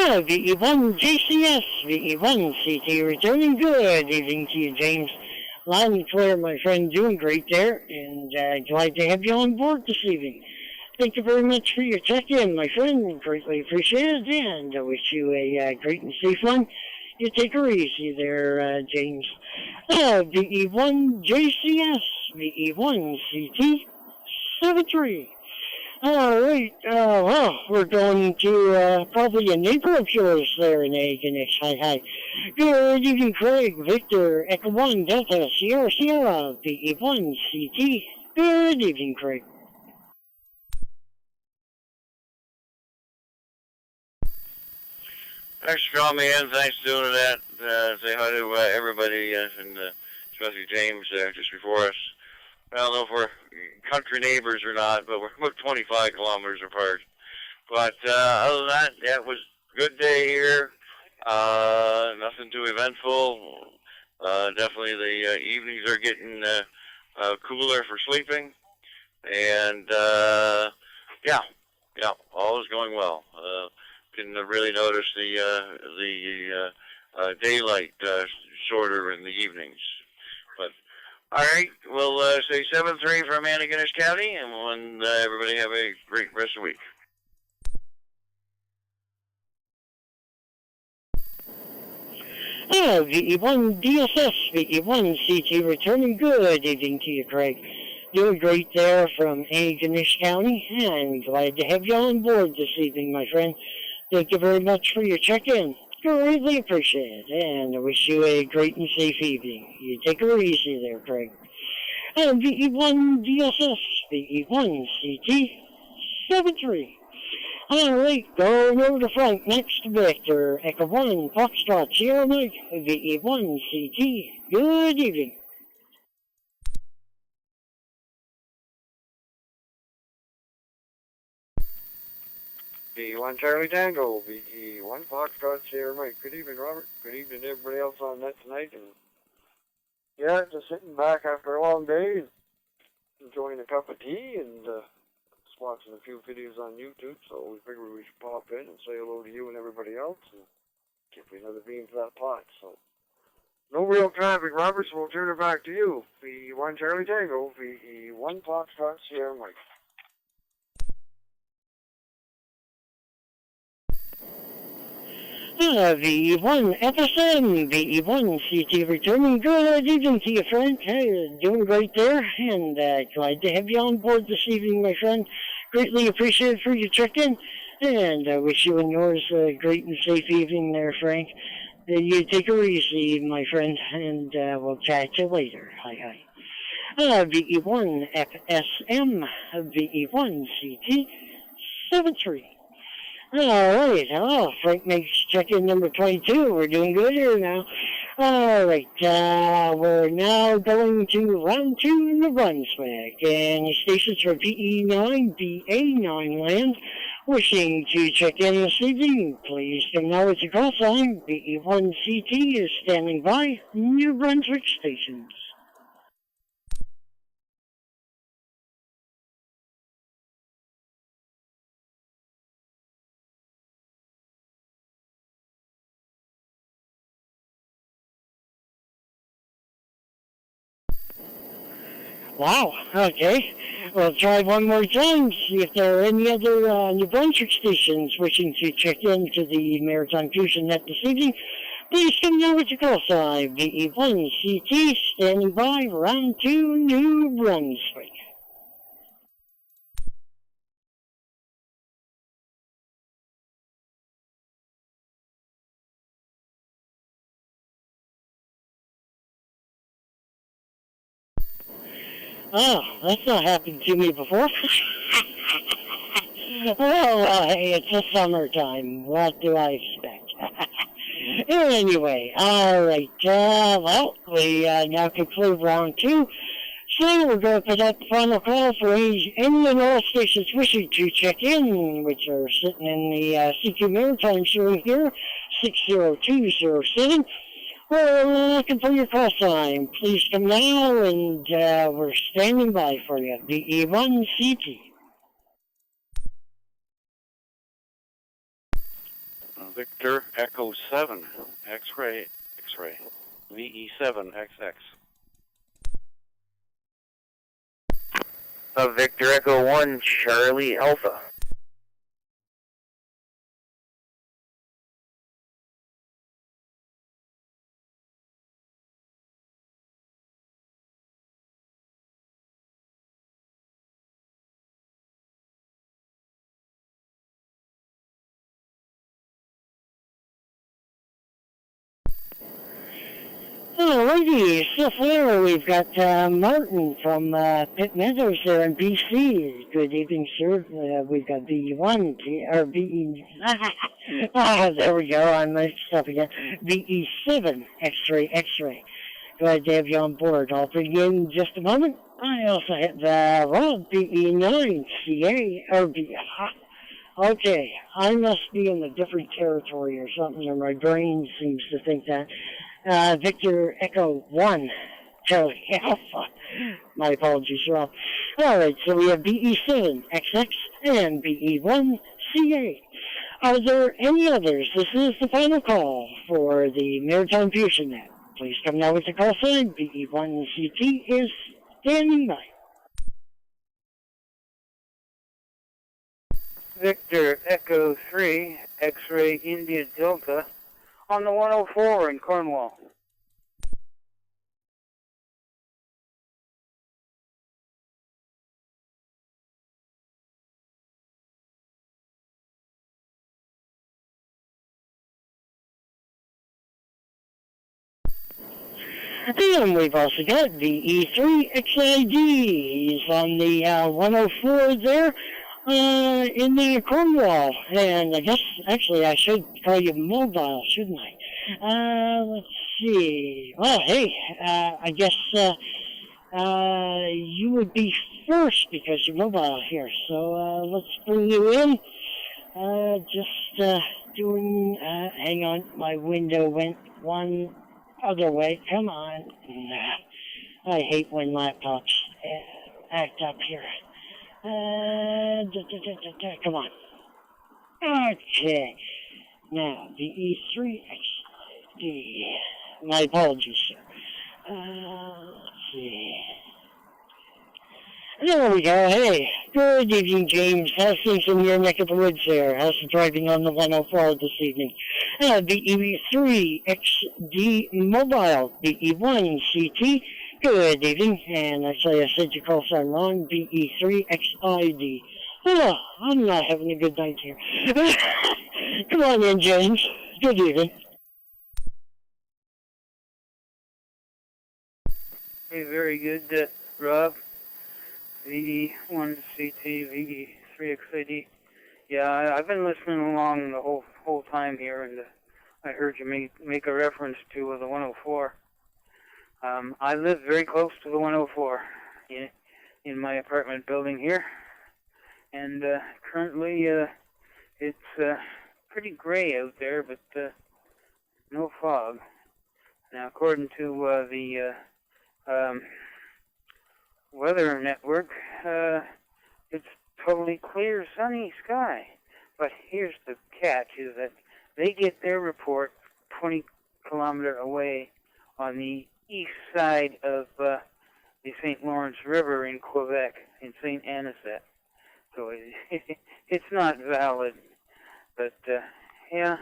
VE1JCS, VE1CT returning. Good evening to you, James. Loud and clear, my friend, doing great there, and glad to have you on board this evening. Thank you very much for your check-in, my friend. Greatly appreciated, and I wish you a great and safe one. You take her easy there, James. VE1JCS, VE1CT, 73. All right, well, we're going to probably a neighbor of yours there in Antigonish. Hi. Good evening, Craig, Victor, Echo 1, Delta, Sierra, VE1CT. Good evening, Craig. Thanks for calling me in. Thanks for doing that. Say hi to everybody, and especially James just before us. I don't know if we're country neighbors or not, but we're about 25 kilometers apart. But other than that, yeah, it was a good day here. Nothing too eventful. Definitely the evenings are getting cooler for sleeping. And, yeah, all is going well. Didn't really notice the daylight shorter in the evenings. But all right, we'll say 7-3 from Antigonish County, and everybody have a great rest of the week. VE1 DSS, VE1 CT returning. Good evening to you, Craig. Doing great there from Antigonish County, and glad to have you on board this evening, my friend. Thank you very much for your check-in. Greatly appreciate it, and I wish you a great and safe evening. You take her easy there, Craig. And VE1 DSS, VE1 CT, 73. All right, going over the front, next to Victor, Echo 1, Foxtrot, Sierra Mike, VE1 CT. Good evening. VE1 Charlie Tango, VE1 Foxtrot, Sierra Mike. Good evening, Robert. Good evening to everybody else on net tonight. And yeah, just sitting back after a long day, and enjoying a cup of tea, and just watching a few videos on YouTube. So we figured we should pop in and say hello to you and everybody else, and give you another bean to that pot. So no real traffic, Robert. So we'll turn it back to you. VE1 Charlie Tango, VE1 Foxtrot, Sierra Mike. VE1 FSM, VE1 CT returning. Good evening to you, friend. Hey, doing great there, and glad to have you on board this evening, my friend. Greatly appreciated for your check-in, and I wish you and yours a great and safe evening there, Frank. You take her easy, my friend, and we'll chat to you later. Hi. VE1 FSM, VE1 CT, 73. All right. Oh, Frank makes check-in number 22. We're doing good here now. All right. We're now going to round 2 in New Brunswick. And the stations for PE9, BA9 land. Wishing to check in this evening, please acknowledge the call sign. BE1CT is standing by. New Brunswick stations. Wow, okay. We'll try one more time, see if there are any other New Brunswick stations wishing to check into the Maritime Fusion Net this evening. Please come down with your call sign, VE1CT, standing by, round 2, New Brunswick. Oh, that's not happened to me before. Hey, it's the summertime. What do I expect? Anyway, all right. Well, we now conclude round two. So we're going to put up the final call for any and all stations wishing to check in, which are sitting in the CQ Maritime showing here, 60207. We're looking for your call sign. Please come now, and we're standing by for you. VE1CT. Victor Echo 7, X-ray, X-ray, VE7XX. Victor Echo 1, Charlie Alpha. Alrighty, so far we've got Martin from Pitt Meadows there in BC. Good evening, sir. We've got VE1, or VE... there we go, I messed up again. VE7, X-ray, X-ray. Glad to have you on board. I'll bring you in just a moment. I also have Rob, VE9, CA, or V... Okay, I must be in a different territory or something, or my brain seems to think that. Victor Echo 1, Charlie Alpha. My apologies, Rob. Alright, so we have VE7, XX, and VE1, CA. Are there any others? This is the final call for the Maritime Fusion Net. Please come now with the call sign. VE1 CT is standing by. Victor Echo 3, X-ray India Delta, on the 104 in Cornwall. And we've also got VE3XID. He's on the 104 there in the Cornwall. And I guess, actually, I should call you mobile, shouldn't I? Let's see. Well, hey, I guess you would be first because you're mobile here. So let's bring you in. Just doing, hang on, my window went one other way. Come on. I hate when laptops act up here. Come on. Okay. Now, the E3XD. My apologies, sir. Let's see. There we go. Hey, good evening, James. How's things in your neck of the woods there? How's the driving on the 104 this evening? The E3XD Mobile, the E1CT. Good evening. And actually, I said your call sign wrong. The E3XID. Oh, I'm not having a good night here. Come on in, James. Good evening. Hey, very good, Rob. VE1CT, VE3XID. Yeah, I've been listening along the whole time here, and I heard you make a reference to the 104. I live very close to the 104 in my apartment building here, and currently it's pretty gray out there, but no fog. Now, according to the weather network, it's totally clear, sunny sky. But here's the catch, is that they get their report 20 kilometers away on the east side of the St. Lawrence River in Quebec, in St. Anisette. So it's not valid. But, yeah.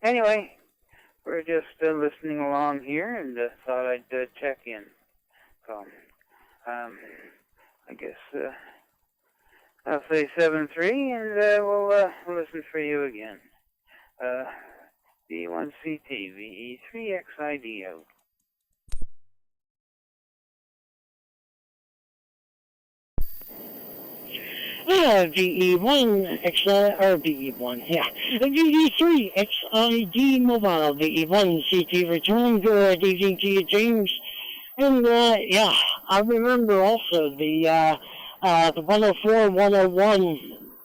Anyway, we're just listening along here, and thought I'd check in. So, I guess I'll say 7-3, and we'll listen for you again. V1CT, VE3XID out. VE1 or VE1, yeah. VE3 XID Mobile, VE1 CT return. Good evening to you, James. And, yeah, I remember also the 104, 101,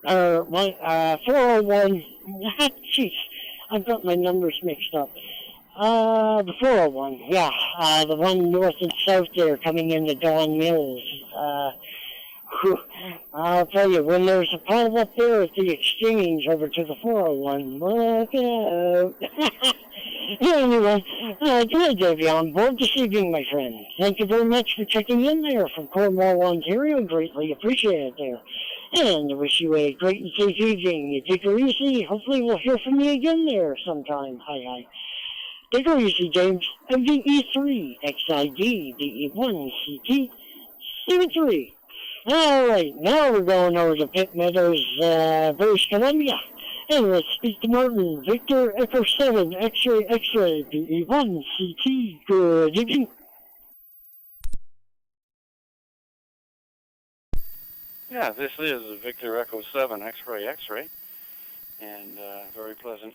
401, jeez, I've got my numbers mixed up. The 401, yeah, the one north and south there coming into Dawn Mills. I'll tell you, when there's a pile up there at the exchange over to the 401, look out. Anyway, glad to have you on board this evening, my friend. Thank you very much for checking in there from Cornwall, Ontario. Greatly appreciate it there. And I wish you a great and safe evening. You take it easy. Hopefully we'll hear from you again there sometime. Hi. Take it easy, James. VE3 XID VE1 CT 73. All right, now we're going over to Pitt Meadows, British Columbia. And let's speak to Martin. Victor Echo 7 X-ray VE1 CT. Good evening. Yeah, this is Victor Echo 7 X-ray. And very pleasant.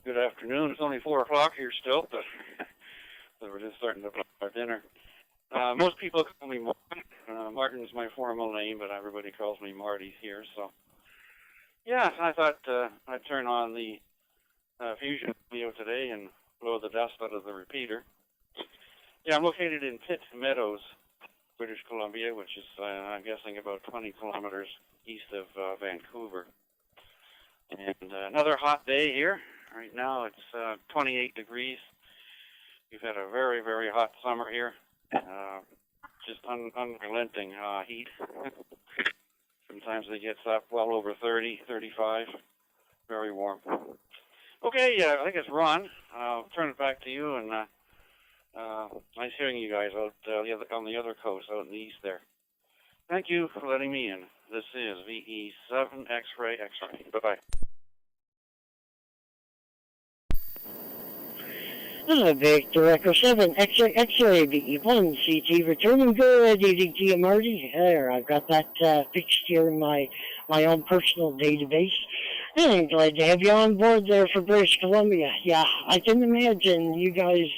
Good afternoon. It's only 4 o'clock here still, but we're just starting to plan our dinner. Most people call me Martin. Martin's my formal name, but everybody calls me Marty here. So, yeah, I thought I'd turn on the Fusion video today and blow the dust out of the repeater. Yeah, I'm located in Pitt Meadows, British Columbia, which is, I'm guessing, about 20 kilometers east of Vancouver. And another hot day here. Right now it's 28 degrees. We've had a very, very hot summer here. Just unrelenting heat. Sometimes it gets up well over 30, 35. Very warm. Okay, I think it's Ron. I'll turn it back to you, and nice hearing you guys out on the other coast, out in the east there. Thank you for letting me in. This is VE7 X-ray. Bye-bye. Victor Echo 7 X-ray VE1 CT returning. Good evening to you, Marty. There, I've got that fixed here in my own personal database. And glad to have you on board there for British Columbia. Yeah, I can imagine you guys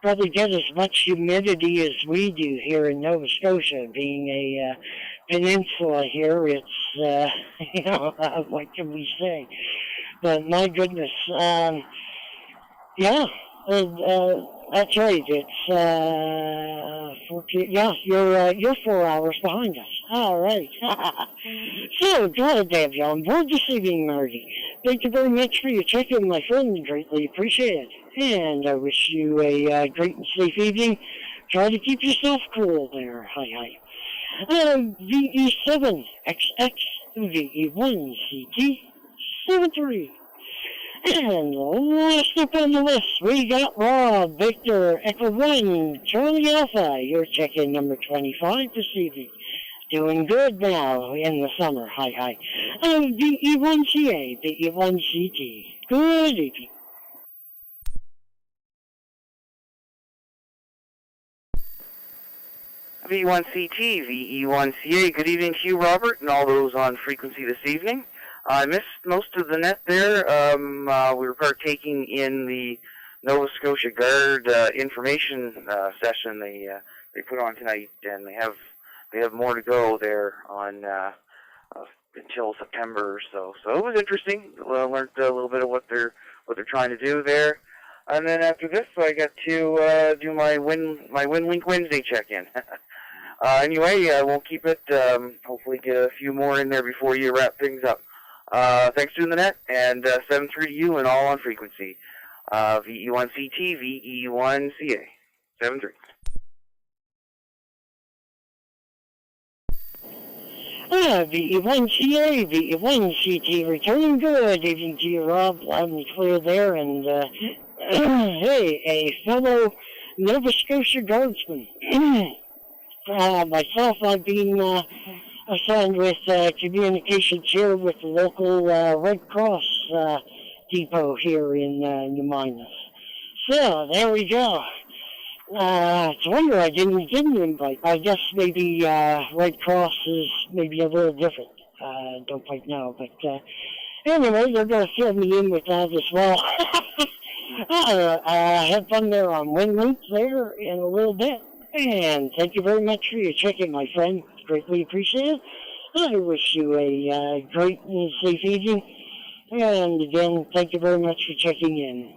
probably get as much humidity as we do here in Nova Scotia, being a peninsula here. It's, you know, what can we say? But my goodness, yeah. That's right. It's 14. Yeah, you're 4 hours behind us. All right. So glad to have you on board this evening, Marty. Thank you very much for your check-in, my friend. Greatly appreciate it. And I wish you a great and safe evening. Try to keep yourself cool there. Hi. VE7 XX VE1 CT 73. And last up on the list, we got Rob, Victor, Echo 1, Charlie Alpha, your check-in number 25 this evening. Doing good now in the summer. Hi. VE1CA, VE1CT. Good evening. VE1CT, VE1CA. Good evening to you, Robert, and all those on frequency this evening. I missed most of the net there. We were partaking in the Nova Scotia Guard information session they put on tonight, and they have more to go there on until September or so. So it was interesting. Learned a little bit of what they're trying to do there. And then after this, I got to do my WinLink Wednesday check-in. Anyway, I won't keep it. Hopefully get a few more in there before you wrap things up. Thanks to the net, and 7-3 to you and all on frequency. VE1CT, VE1CA. 7-3. VE1CA, VE1CT returning. Good evening to you, Rob. Loud and clear there, and hey, a fellow Nova Scotia Guardsman. Myself, I've been assigned with communications here with the local Red Cross depot here in New Minas. So, there we go. It's a wonder I didn't get an invite. I guess maybe Red Cross is maybe a little different. don't quite know. But anyway, they're going to fill me in with that as well. Have fun there on WinLink there in a little bit. And thank you very much for your check-in, my friend. Greatly appreciated. I wish you a great and safe evening. And again, thank you very much for checking in.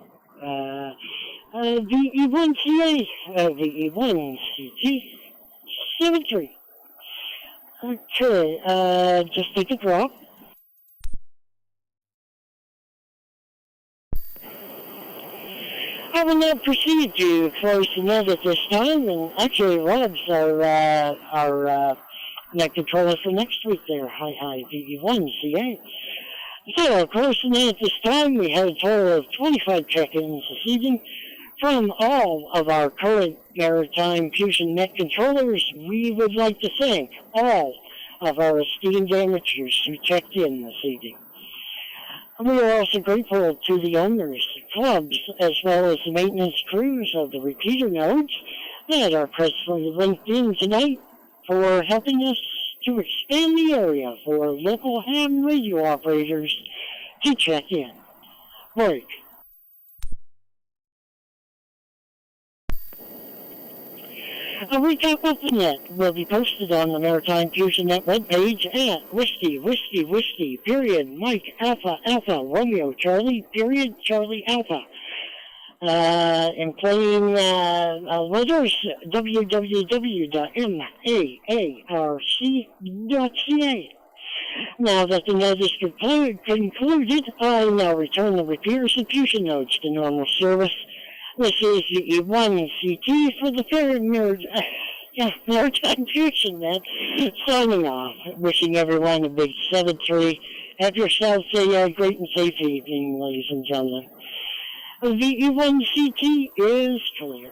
VE1CA, VE1CT, 73. Okay, just take a drop. I will now proceed to close the net at this time, and actually Rob's our net controller for next week there. Hi, VE1CA. So, closing in at this time, we had a total of 25 check-ins this evening. From all of our current Maritime Fusion Net controllers, we would like to thank all of our esteemed amateurs who checked in this evening. We are also grateful to the owners, clubs, as well as the maintenance crews of the repeater nodes that are presently linked in tonight for helping us to expand the area for local ham radio operators to check in. Break. A recap of the net will be posted on the Maritime Fusion Net webpage at Whiskey, period, Mike, Alpha, Romeo, Charlie, period, Charlie, Alpha. In plain letters, www.maarc.ca. Now that the net is concluded, I now return the repeaters and fusion nodes to normal service. This is the E1CT for the Maritime Fusion Net, signing off, wishing everyone a big 7-3. Have yourselves a great and safe evening, ladies and gentlemen. The E1CT is clear.